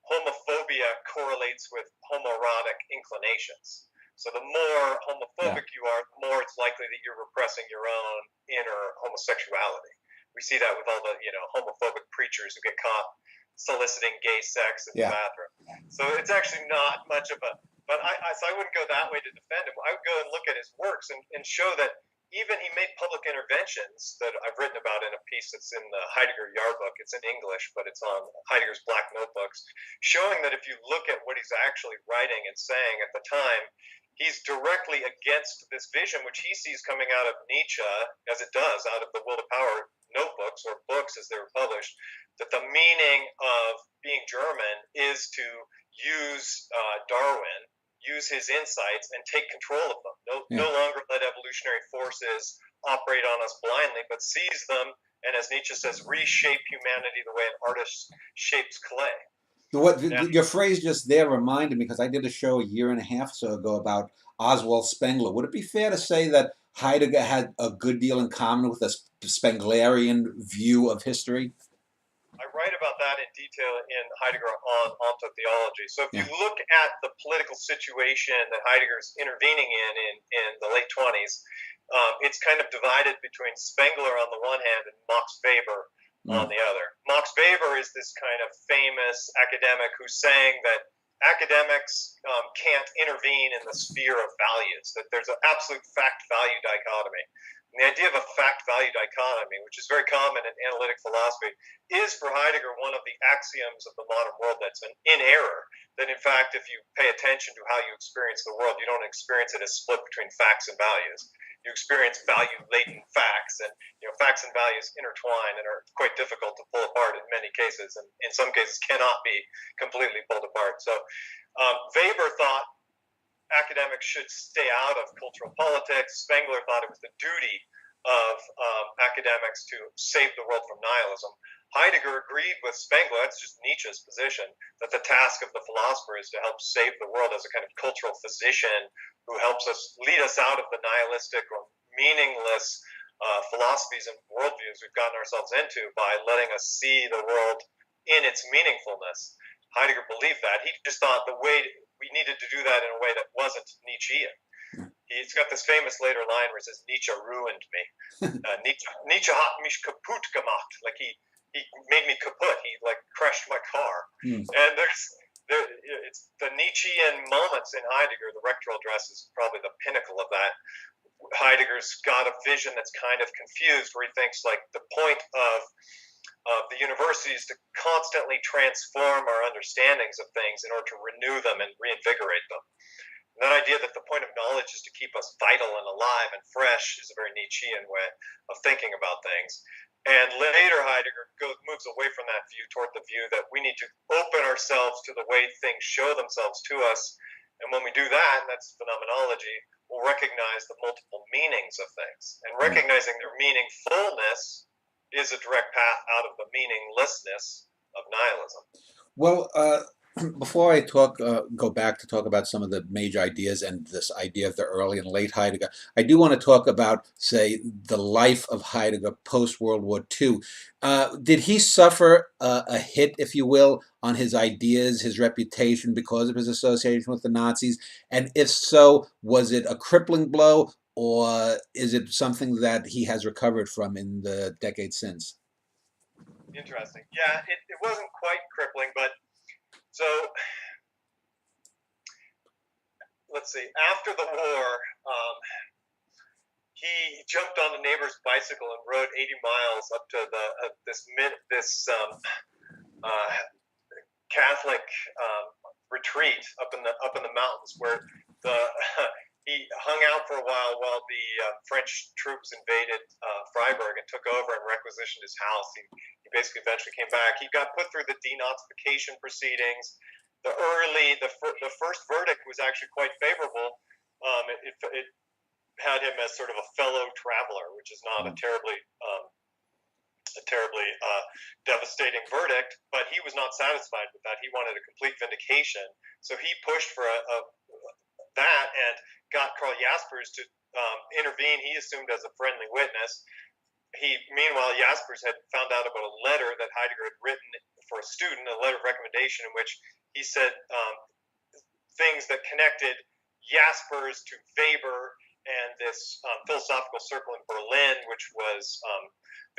homophobia correlates with homoerotic inclinations. So the more homophobic you are, the more it's likely that you're repressing your own inner homosexuality. We see that with all the homophobic preachers who get caught soliciting gay sex in the bathroom. So it's actually not much of a. But I wouldn't go that way to defend him. I would go and look at his works and show that even he made public interventions that I've written about in a piece that's in the Heidegger Jahrbuch. It's in English, but it's on Heidegger's Black Notebooks, showing that if you look at what he's actually writing and saying at the time, he's directly against this vision, which he sees coming out of Nietzsche, as it does out of the Will to Power notebooks or books as they were published, that the meaning of being German is to use Darwin, use his insights, and take control of them. No longer let evolutionary forces operate on us blindly, but seize them, and as Nietzsche says, reshape humanity the way an artist shapes clay.
Your phrase just there reminded me, because I did a show a year and a half or so ago about Oswald Spengler. Would it be fair to say that Heidegger had a good deal in common with the Spenglerian view of history?
I write about that in detail in Heidegger on Ontology. So if you look at the political situation that Heidegger's intervening in the late 20s, it's kind of divided between Spengler on the one hand and Max Weber on the other. Max Weber is this kind of famous academic who's saying that academics can't intervene in the sphere of values, that there's an absolute fact-value dichotomy. And the idea of a fact-value dichotomy, which is very common in analytic philosophy, is for Heidegger one of the axioms of the modern world that's in error. That in fact, if you pay attention to how you experience the world, you don't experience it as split between facts and values. You experience value-laden facts, and facts and values intertwine and are quite difficult to pull apart in many cases, and in some cases cannot be completely pulled apart. So Weber thought academics should stay out of cultural politics. Spengler thought it was the duty of academics to save the world from nihilism. Heidegger agreed with Spengler, that's just Nietzsche's position, that the task of the philosopher is to help save the world as a kind of cultural physician who helps us lead us out of the nihilistic or meaningless philosophies and worldviews we've gotten ourselves into by letting us see the world in its meaningfulness. Heidegger believed that. He just thought the way we needed to do that in a way that wasn't Nietzschean. He's got this famous later line where he says, Nietzsche ruined me. Nietzsche hat mich kaputt gemacht. Like he he made me kaput. He like crashed my car.
Mm.
And it's the Nietzschean moments in Heidegger. The rectoral address is probably the pinnacle of that. Heidegger's got a vision that's kind of confused, where he thinks like the point of the university is to constantly transform our understandings of things in order to renew them and reinvigorate them. And that idea that the point of knowledge is to keep us vital and alive and fresh is a very Nietzschean way of thinking about things. And later Heidegger moves away from that view toward the view that we need to open ourselves to the way things show themselves to us. And when we do that, and that's phenomenology, we'll recognize the multiple meanings of things. And recognizing their meaningfulness is a direct path out of the meaninglessness of nihilism.
Well, before I go back to talk about some of the major ideas and this idea of the early and late Heidegger, I do want to talk about, say, the life of Heidegger post-World War II. Did he suffer a hit, if you will, on his ideas, his reputation because of his association with the Nazis? And if so, was it a crippling blow, or is it something that he has recovered from in the decades since?
Interesting. Yeah, it wasn't quite crippling, but so let's see. After the war, he jumped on a neighbor's bicycle and rode 80 miles up to this Catholic retreat up in the mountains, where he hung out for a while the French troops invaded Freiburg and took over and requisitioned his house. He basically eventually came back. He got put through the denazification proceedings. The first verdict was actually quite favorable. It had him as sort of a fellow traveler, which is not a terribly devastating verdict, but he was not satisfied with that. He wanted a complete vindication, so he pushed for that and got Karl Jaspers to intervene. He assumed as a friendly witness. Meanwhile, Jaspers had found out about a letter that Heidegger had written for a student, a letter of recommendation in which he said things that connected Jaspers to Weber and this philosophical circle in Berlin, which was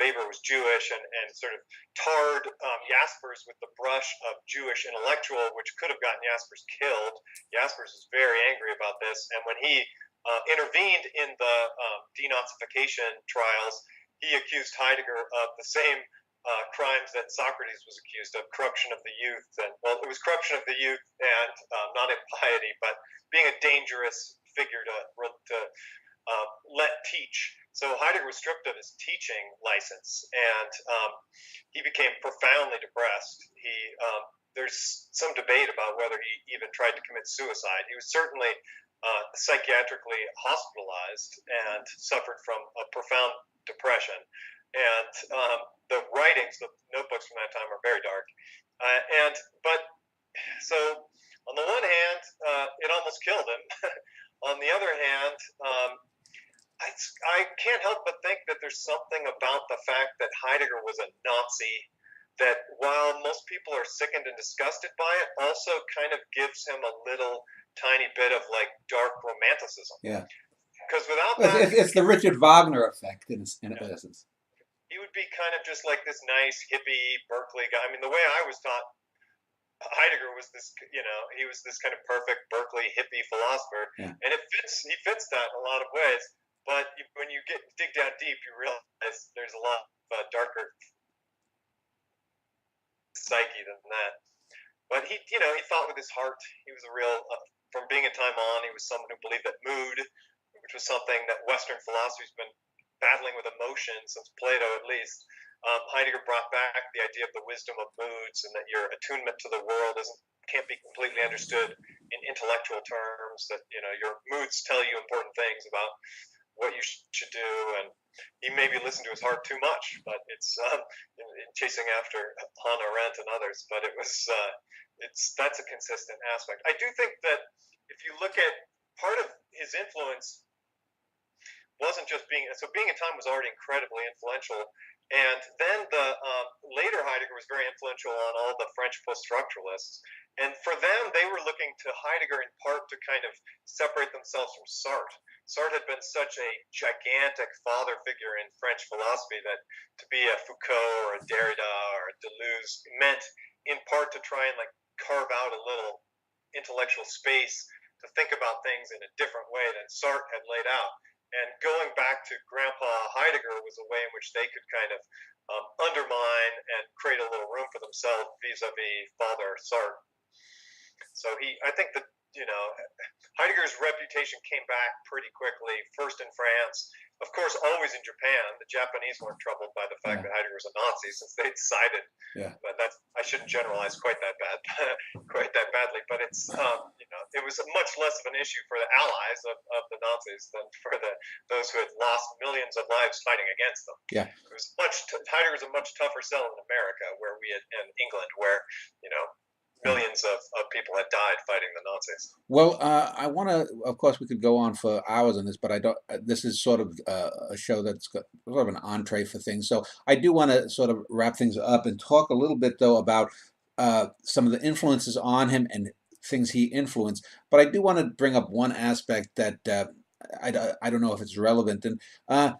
Weber was Jewish, and sort of tarred Jaspers with the brush of Jewish intellectual, which could have gotten Jaspers killed. Jaspers was very angry about this, and when he intervened in the denazification trials, he accused Heidegger of the same crimes that Socrates was accused of: corruption of the youth, and well, it was corruption of the youth and not impiety, but being a dangerous figure to let teach. So Heidegger was stripped of his teaching license, and he became profoundly depressed. There's some debate about whether he even tried to commit suicide. He was certainly psychiatrically hospitalized and suffered from a profound depression. And the writings, the notebooks from that time, are very dark. So on the one hand, it almost killed him. On the other hand, I can't help but think that there's something about the fact that Heidegger was a Nazi that, while most people are sickened and disgusted by it, also kind of gives him a little tiny bit of like dark romanticism.
Yeah.
Because without that,
it's the Richard Wagner effect in essence.
He would be kind of just like this nice hippie Berkeley guy. I mean, the way I was taught, Heidegger was this, he was this kind of perfect Berkeley hippie philosopher, and he fits that in a lot of ways. But when you dig down deep, you realize there's a lot of darker psyche than that. But he thought with his heart. He was a real, from being in Time On, he was someone who believed that mood, which was something that Western philosophy's been battling with emotion since Plato, at least. Heidegger brought back the idea of the wisdom of moods, and that your attunement to the world can't be completely understood in intellectual terms. That your moods tell you important things about what you should do, and he maybe listened to his heart too much, but it's in chasing after Hannah Arendt and others. But that's a consistent aspect. I do think that if you look at part of his influence wasn't just being in Time was already incredibly influential, and then the later Heidegger was very influential on all the French post-structuralists, and for them they were looking to Heidegger in part to kind of separate themselves from Sartre. Sartre had been such a gigantic father figure in French philosophy that to be a Foucault or a Derrida was meant in part to try and like carve out a little intellectual space to think about things in a different way than Sartre had laid out. And going back to Grandpa Heidegger was a way in which they could kind of undermine and create a little room for themselves vis-a-vis Father Sartre. So I think that, Heidegger's reputation came back pretty quickly, first in France, of course, always in Japan. The Japanese weren't troubled by the fact that Heidegger was a Nazi since they decided. But I shouldn't generalize quite that badly. But it's, it was much less of an issue for the allies of the Nazis than for those who had lost millions of lives fighting against them. It was Heidegger was a much tougher sell in America, in England, where, millions of people had died fighting the Nazis.
Well, I want to, of course, we could go on for hours on this, but I don't. This is sort of a show that's got sort of an entree for things. So I do want to sort of wrap things up and talk a little bit, though, about some of the influences on him and things he influenced. But I do want to bring up one aspect that I don't know if it's relevant. And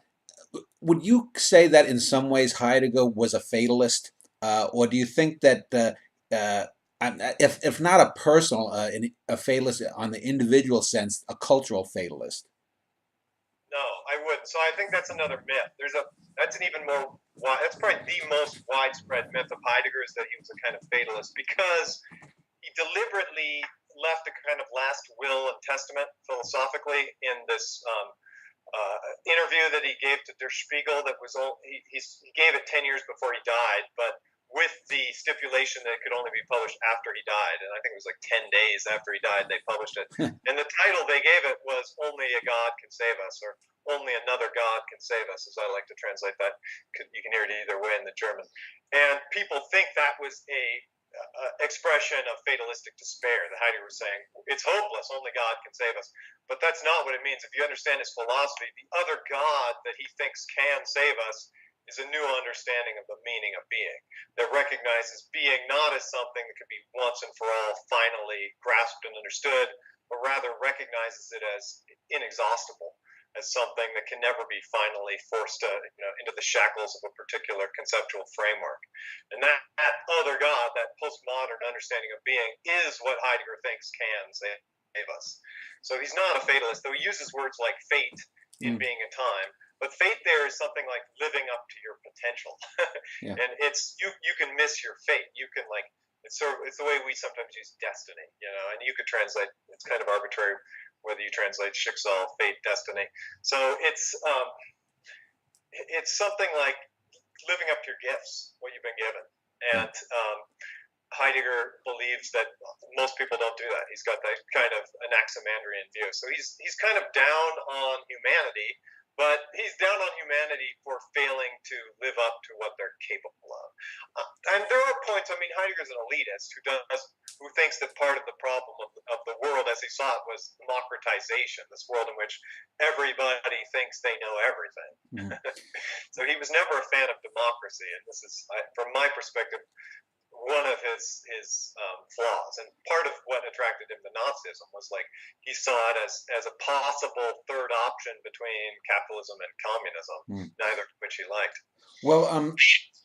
would you say that in some ways Heidegger was a fatalist, or do you think that if not a personal, a fatalist on the individual sense, a cultural fatalist?
No, I wouldn't. So I think that's another myth. That's probably the most widespread myth of Heidegger, is that he was a kind of fatalist, because he deliberately left a kind of last will and testament philosophically in this interview that he gave to Der Spiegel. That was he gave it 10 years before he died, but with the stipulation that it could only be published after he died. And I think it was like 10 days after he died, they published it. And the title they gave it was Only a God Can Save Us, or Only Another God Can Save Us, as I like to translate that. You can hear it either way in the German. And people think that was a expression of fatalistic despair, that Heidegger was saying, it's hopeless, only God can save us. But that's not what it means. If you understand his philosophy, the other God that he thinks can save us is a new understanding of the meaning of being, that recognizes being not as something that could be once and for all finally grasped and understood, but rather recognizes it as inexhaustible, as something that can never be finally forced into the shackles of a particular conceptual framework. And that other God, that postmodern understanding of being, is what Heidegger thinks can save us. So he's not a fatalist, though he uses words like fate in Being and Time. But fate there is something like living up to your potential. And it's you can miss your fate. You can it's the way we sometimes use destiny, and you could translate, it's kind of arbitrary whether you translate Schicksal, fate, destiny. So it's something like living up to your gifts, what you've been given. And Heidegger believes that most people don't do that. He's got that kind of Anaximandrian view. So he's kind of down on humanity, but he's down on humanity for failing to live up to what they're capable of. And there are points, Heidegger's an elitist who thinks that part of the problem of the world as he saw it was democratization, this world in which everybody thinks they know everything. So he was never a fan of democracy, and this is, from my perspective, one of his flaws. And part of what attracted him to Nazism was he saw it as a possible third option between capitalism and communism, neither of which he liked.
Well,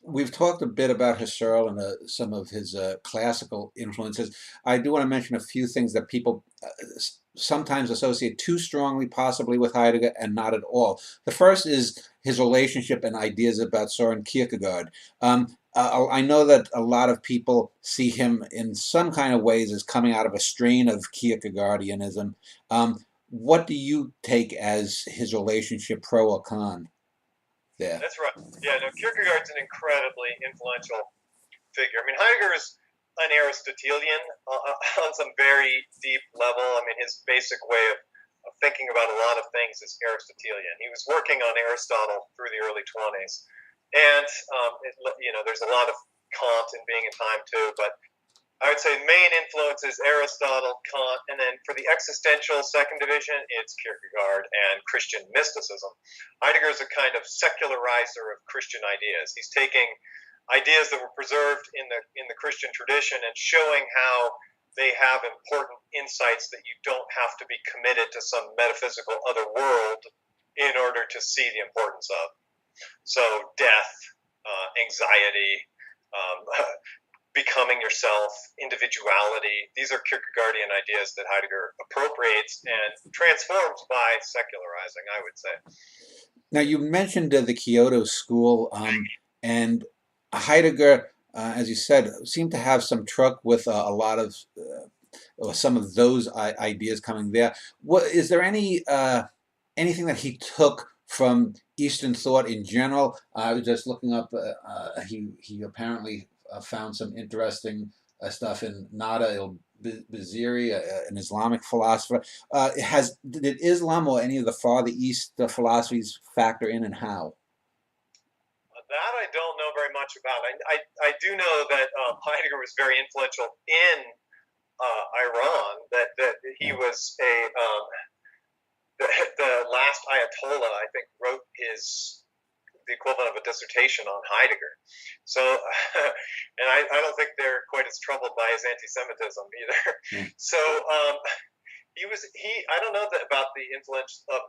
we've talked a bit about Husserl and some of his classical influences. I do want to mention a few things that people sometimes associate too strongly possibly with Heidegger and not at all. The first is his relationship and ideas about Soren Kierkegaard. I know that a lot of people see him in some kind of ways as coming out of a strain of Kierkegaardianism. What do you take as his relationship, pro or con, there?
That's right. Yeah, no, Kierkegaard's an incredibly influential figure. Heidegger is an Aristotelian on some very deep level. His basic way of thinking about a lot of things is Aristotelian. He was working on Aristotle through the early 20s. And, there's a lot of Kant in Being and Time too, but I would say main influence is Aristotle, Kant, and then for the existential second division, it's Kierkegaard and Christian mysticism. Heidegger is a kind of secularizer of Christian ideas. He's taking ideas that were preserved in the Christian tradition and showing how they have important insights that you don't have to be committed to some metaphysical other world in order to see the importance of. So death, anxiety, becoming yourself, individuality. These are Kierkegaardian ideas that Heidegger appropriates and transforms by secularizing, I would say.
Now, you mentioned the Kyoto School, and Heidegger, as you said, seemed to have some truck with a lot of or some of those ideas coming there. What is there anything that he took from Eastern thought in general? I was just looking up. He apparently found some interesting stuff in Nada al-Baziri, an Islamic philosopher. Did Islam or any of the Farther East philosophies factor in, and how?
That I don't know very much about. I do know that Heidegger was very influential in Iran. That he was the last Ayatollah, I think, wrote the equivalent of a dissertation on Heidegger. So, and I don't think they're quite as troubled by his anti-Semitism either.
Yeah.
So I don't know about the influence of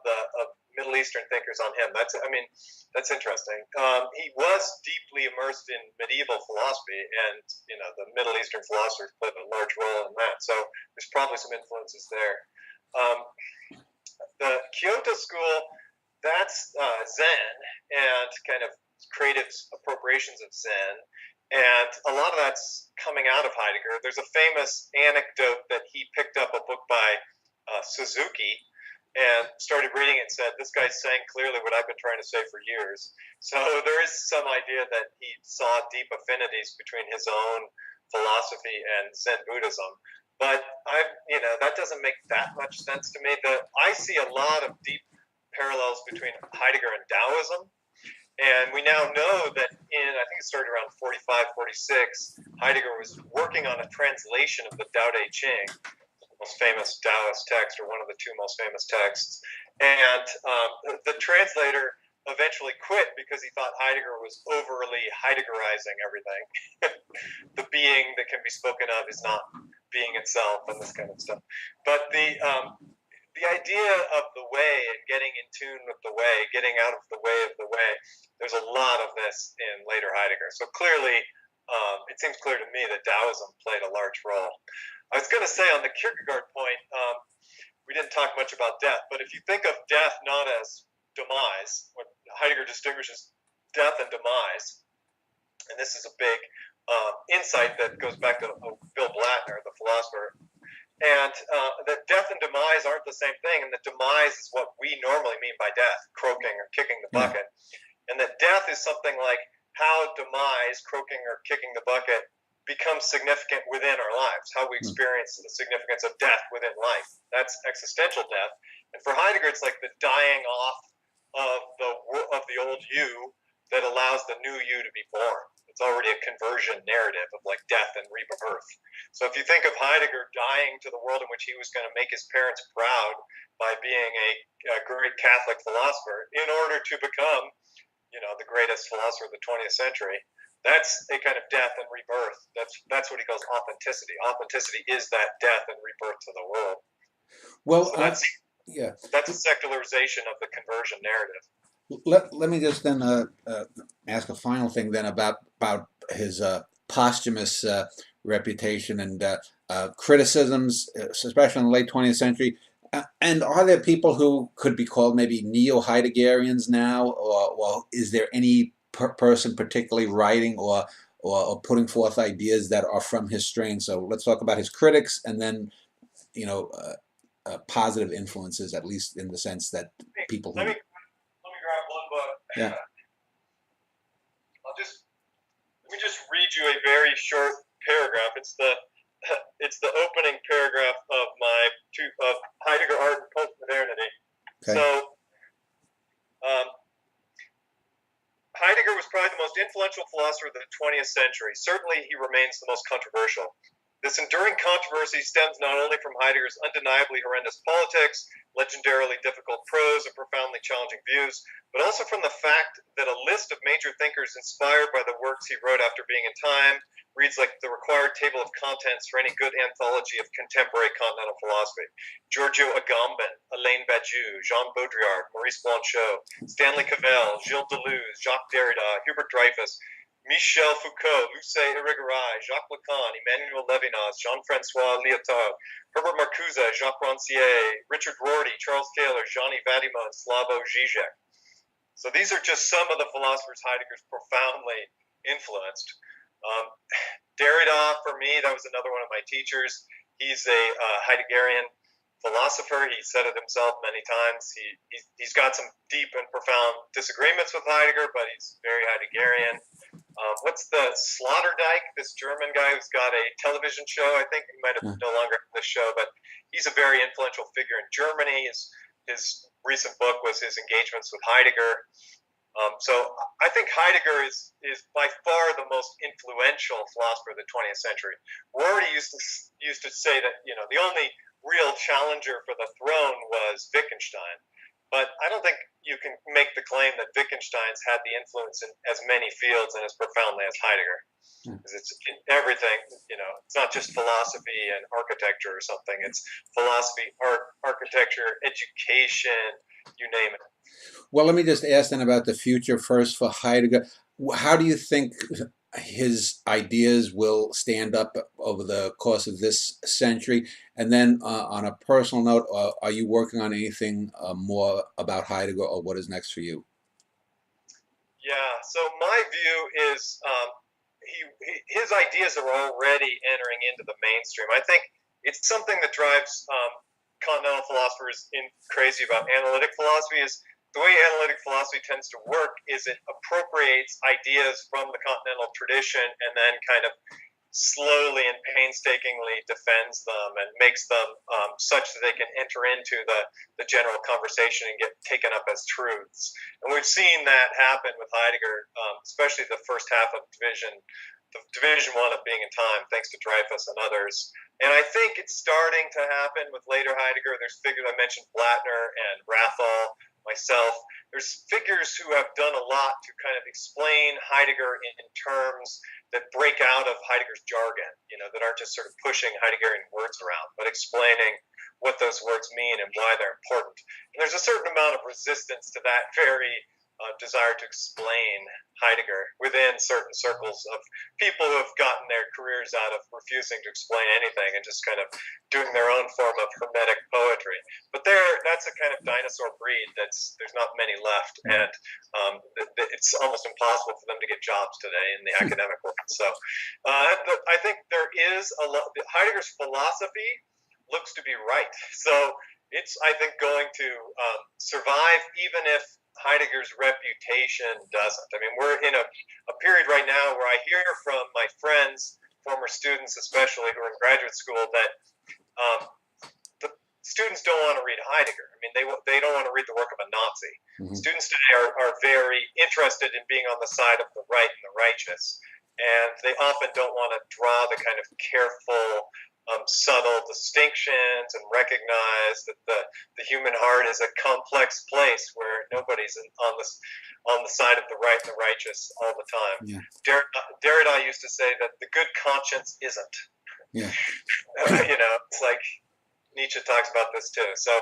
Middle Eastern thinkers on him. That's interesting. He was deeply immersed in medieval philosophy, and the Middle Eastern philosophers played a large role in that. So there's probably some influences there. The Kyoto School, that's Zen and kind of creative appropriations of Zen. And a lot of that's coming out of Heidegger. There's a famous anecdote that he picked up a book by Suzuki and started reading it and said, this guy's saying clearly what I've been trying to say for years. So there is some idea that he saw deep affinities between his own philosophy and Zen Buddhism. But that doesn't make that much sense to me. I see a lot of deep parallels between Heidegger and Taoism. And we now know that I think it started around 45, 46, Heidegger was working on a translation of the Tao Te Ching, the most famous Taoist text, or one of the two most famous texts. And the translator eventually quit because he thought Heidegger was overly Heideggerizing everything. The being that can be spoken of is not being itself, and this kind of stuff. But the idea of the way and getting in tune with the way, getting out of the way, there's a lot of this in later Heidegger. So clearly, it seems clear to me that Taoism played a large role. I was going to say on the Kierkegaard point, we didn't talk much about death, but if you think of death not as demise, what Heidegger distinguishes death and demise, and this is a big insight that goes back to Bill Blattner, the philosopher, and that death and demise aren't the same thing, and that demise is what we normally mean by death, croaking or kicking the bucket, and that death is something like how demise, croaking or kicking the bucket, becomes significant within our lives, how we experience the significance of death within life. That's existential death. And for Heidegger, it's like the dying off of the old you that allows the new you to be born. It's already a conversion narrative of like death and rebirth. So if you think of Heidegger dying to the world in which he was going to make his parents proud by being a great Catholic philosopher in order to become, the greatest philosopher of the 20th century, that's a kind of death and rebirth. That's what he calls authenticity. Authenticity is that death and rebirth to the world.
Well,
so that's a secularization of the conversion narrative.
Let me just then ask a final thing then about his posthumous reputation and criticisms, especially in the late 20th century. And are there people who could be called maybe neo-Heideggerians now, or is there any person particularly writing or putting forth ideas that are from his strain? So let's talk about his critics, and then positive influences, at least in the sense that people who.
Let me grab one book.
Yeah.
Let me just read you a very short paragraph. It's the opening paragraph of of Heidegger Art and Postmodernity.
Okay.
So Heidegger was probably the most influential philosopher of the 20th century. Certainly, he remains the most controversial. This enduring controversy stems not only from Heidegger's undeniably horrendous politics, legendarily difficult prose, and profoundly challenging views, but also from the fact that a list of major thinkers inspired by the works he wrote after being in time reads like the required table of contents for any good anthology of contemporary continental philosophy. Giorgio Agamben, Alain Badiou, Jean Baudrillard, Maurice Blanchot, Stanley Cavell, Gilles Deleuze, Jacques Derrida, Hubert Dreyfus, Michel Foucault, Lucé Irigaray, Jacques Lacan, Emmanuel Levinas, Jean-Francois Lyotard, Herbert Marcuse, Jacques Rancière, Richard Rorty, Charles Taylor, Gianni Vattimo, and Slavoj Žižek. So these are just some of the philosophers Heidegger's profoundly influenced. Derrida, for me, that was another one of my teachers. He's a Heideggerian philosopher. He said it himself many times. He's got some deep and profound disagreements with Heidegger, but he's very Heideggerian. What's the Sloterdijk, this German guy who's got a television show? I think he might have no longer had this show, but he's a very influential figure in Germany. His recent book was his engagements with Heidegger. So I think Heidegger is by far the most influential philosopher of the 20th century. Rorty used to say that the only real challenger for the throne was Wittgenstein, but I don't think you can make the claim that Wittgenstein's had the influence in as many fields and as profoundly as Heidegger. Because it's in everything, it's not just philosophy and architecture or something. It's philosophy, art, architecture, education, you name it.
Well, let me just ask then about the future first for Heidegger. How do you think his ideas will stand up over the course of this century? And then on a personal note, are you working on anything more about Heidegger, or what is next for you?
Yeah, so my view is his ideas are already entering into the mainstream. I think it's something that drives continental philosophers crazy about analytic philosophy is the way analytic philosophy tends to work is it appropriates ideas from the continental tradition and then kind of slowly and painstakingly defends them and makes them such that they can enter into the general conversation and get taken up as truths. And we've seen that happen with Heidegger, especially the first half of Division 1 of Being in Time, thanks to Dreyfus and others. And I think it's starting to happen with later Heidegger. There's figures, I mentioned Blattner and Rathall, myself. There's figures who have done a lot to kind of explain Heidegger in terms that break out of Heidegger's jargon, that aren't just sort of pushing Heideggerian words around, but explaining what those words mean and why they're important. And there's a certain amount of resistance to that very desire to explain Heidegger within certain circles of people who have gotten their careers out of refusing to explain anything and just kind of doing their own form of hermetic poetry. But that's a kind of dinosaur breed there's not many left, and it's almost impossible for them to get jobs today in the academic world. So I think there is Heidegger's philosophy looks to be right. So it's, I think, going to survive even if Heidegger's reputation doesn't. I mean, we're in a period right now where I hear from my friends, former students especially, who are in graduate school, that the students don't want to read Heidegger. I mean, they don't want to read the work of a Nazi. Mm-hmm. Students today are very interested in being on the side of the right and the righteous, and they often don't want to draw the kind of careful, subtle distinctions and recognize that the human heart is a complex place where nobody's on the side of the right and the righteous all the time. Yeah. Derrida used to say that the good conscience isn't. Yeah. It's like Nietzsche talks about this too. So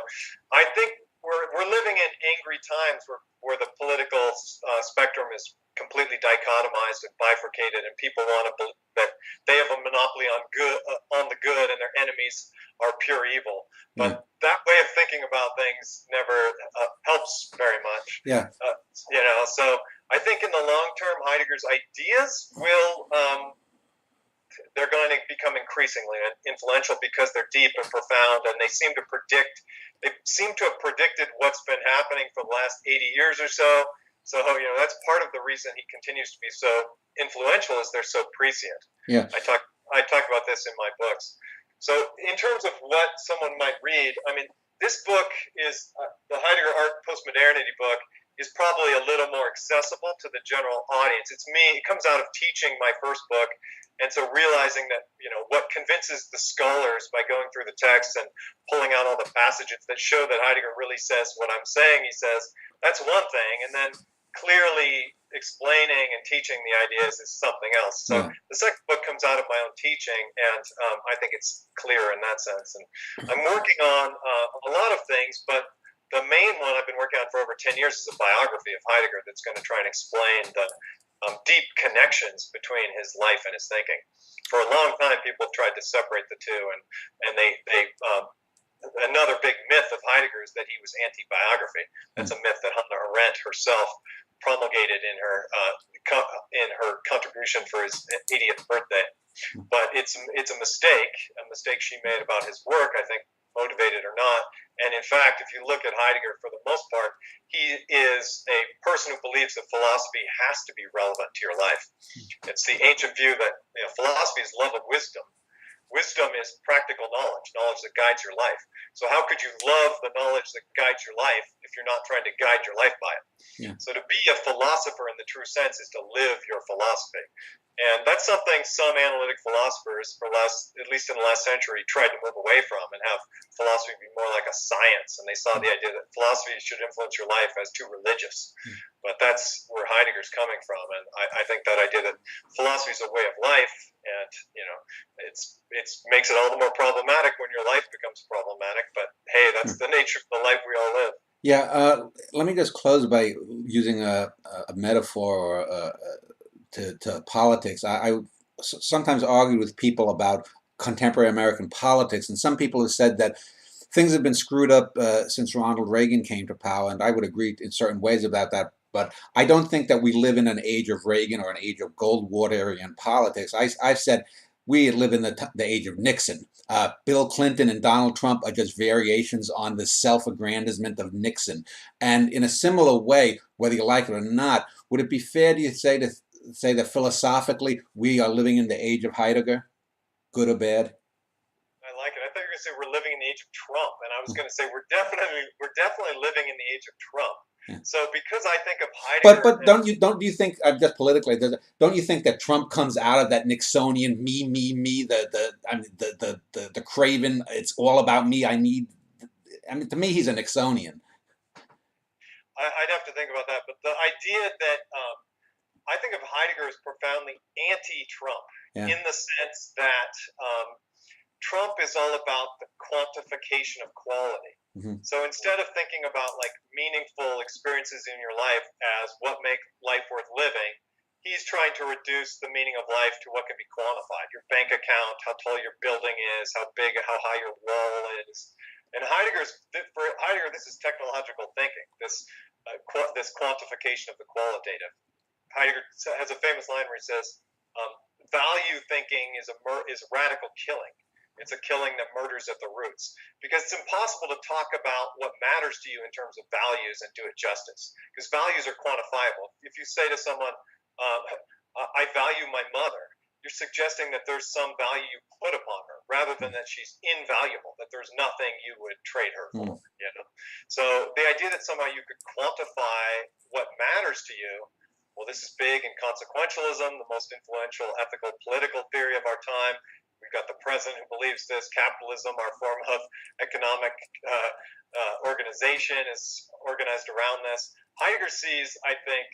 I think we're living in angry times where the political spectrum is completely dichotomized and bifurcated, and people want to believe that they have a monopoly on the good, and their enemies are pure evil. But that way of thinking about things never helps very much. Yeah. So I think in the long term, Heidegger's ideas will they're going to become increasingly influential because they're deep and profound, and they seem to have predicted what's been happening for the last 80 years or so. So, that's part of the reason he continues to be so influential is they're so prescient. Yeah. I talk about this in my books. So in terms of what someone might read, I mean, this book is, the Heidegger Art Postmodernity book, is probably a little more accessible to the general audience. It comes out of teaching my first book, and so realizing that, what convinces the scholars by going through the text and pulling out all the passages that show that Heidegger really says what I'm saying he says, that's one thing, and then clearly explaining and teaching the ideas is something else. So the second book comes out of my own teaching, and I think it's clearer in that sense. And I'm working on a lot of things, but the main one I've been working on for over 10 years is a biography of Heidegger that's going to try and explain deep connections between his life and his thinking. For a long time, people have tried to separate the two, and they another big myth of Heidegger is that he was anti-biography. That's a myth that Hannah Arendt herself promulgated in her contribution for his 80th birthday. But it's a mistake she made about his work, I think, motivated or not. And in fact, if you look at Heidegger, for the most part, he is a person who believes that philosophy has to be relevant to your life. It's the ancient view that philosophy is love of wisdom. Wisdom is practical knowledge that guides your life. So how could you love the knowledge that guides your life if you're not trying to guide your life by it? Yeah. So to be a philosopher in the true sense is to live your philosophy. And that's something some analytic philosophers, at least in the last century, tried to move away from and have philosophy be more like a science. And they saw the idea that philosophy should influence your life as too religious. But that's where Heidegger's coming from. And I think that idea that philosophy is a way of life, and it makes it all the more problematic when your life becomes problematic. But hey, that's the nature of the life we all live.
Yeah. Let me just close by using a metaphor or to politics. I sometimes argue with people about contemporary American politics, and some people have said that things have been screwed up since Ronald Reagan came to power, and I would agree in certain ways about that. But I don't think that we live in an age of Reagan or an age of Goldwaterian politics. I've said we live in the age of Nixon. Bill Clinton and Donald Trump are just variations on the self-aggrandizement of Nixon. And in a similar way, whether you like it or not, would it be fair to say that philosophically we are living in the age of Heidegger, good or bad?
I like it. I thought you were going to say we're living in the age of Trump, and I was going to say we're definitely living in the age of Trump. Yeah. So because I think of Heidegger,
but don't you think just politically, don't you think that Trump comes out of that Nixonian me, the craven, it's all about me, I mean, to me he's a Nixonian.
I'd have to think about that, but the idea that I think of Heidegger as profoundly anti-Trump, in the sense that Trump is all about the quantification of quality. So instead of thinking about like meaningful experiences in your life as what make life worth living, he's trying to reduce the meaning of life to what can be quantified. Your bank account, how tall your building is, how high your wall is. And for Heidegger, this is technological thinking, this quantification of the qualitative. Heidegger has a famous line where he says, value thinking is radical killing. It's a killing that murders at the roots, because it's impossible to talk about what matters to you in terms of values and do it justice, because values are quantifiable. If you say to someone, I value my mother, you're suggesting that there's some value you put upon her rather than that she's invaluable, that there's nothing you would trade her for. So the idea that somehow you could quantify what matters to you, well, this is big in consequentialism, the most influential ethical political theory of our time. We've got the president who believes this. Capitalism, our form of economic organization, is organized around this. Heidegger sees, I think,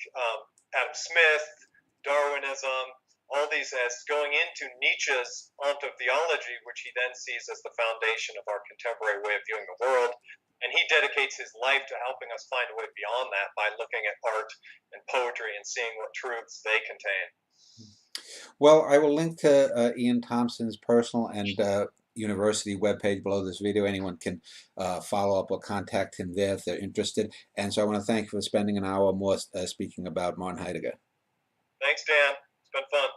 Adam Smith, Darwinism, all these as going into Nietzsche's ontotheology, which he then sees as the foundation of our contemporary way of viewing the world. And he dedicates his life to helping us find a way beyond that by looking at art and poetry and seeing what truths they contain.
Well, I will link to Iain Thomson's personal and university webpage below this video. Anyone can follow up or contact him there if they're interested. And so I want to thank you for spending an hour more speaking about Martin Heidegger.
Thanks, Dan. It's been fun.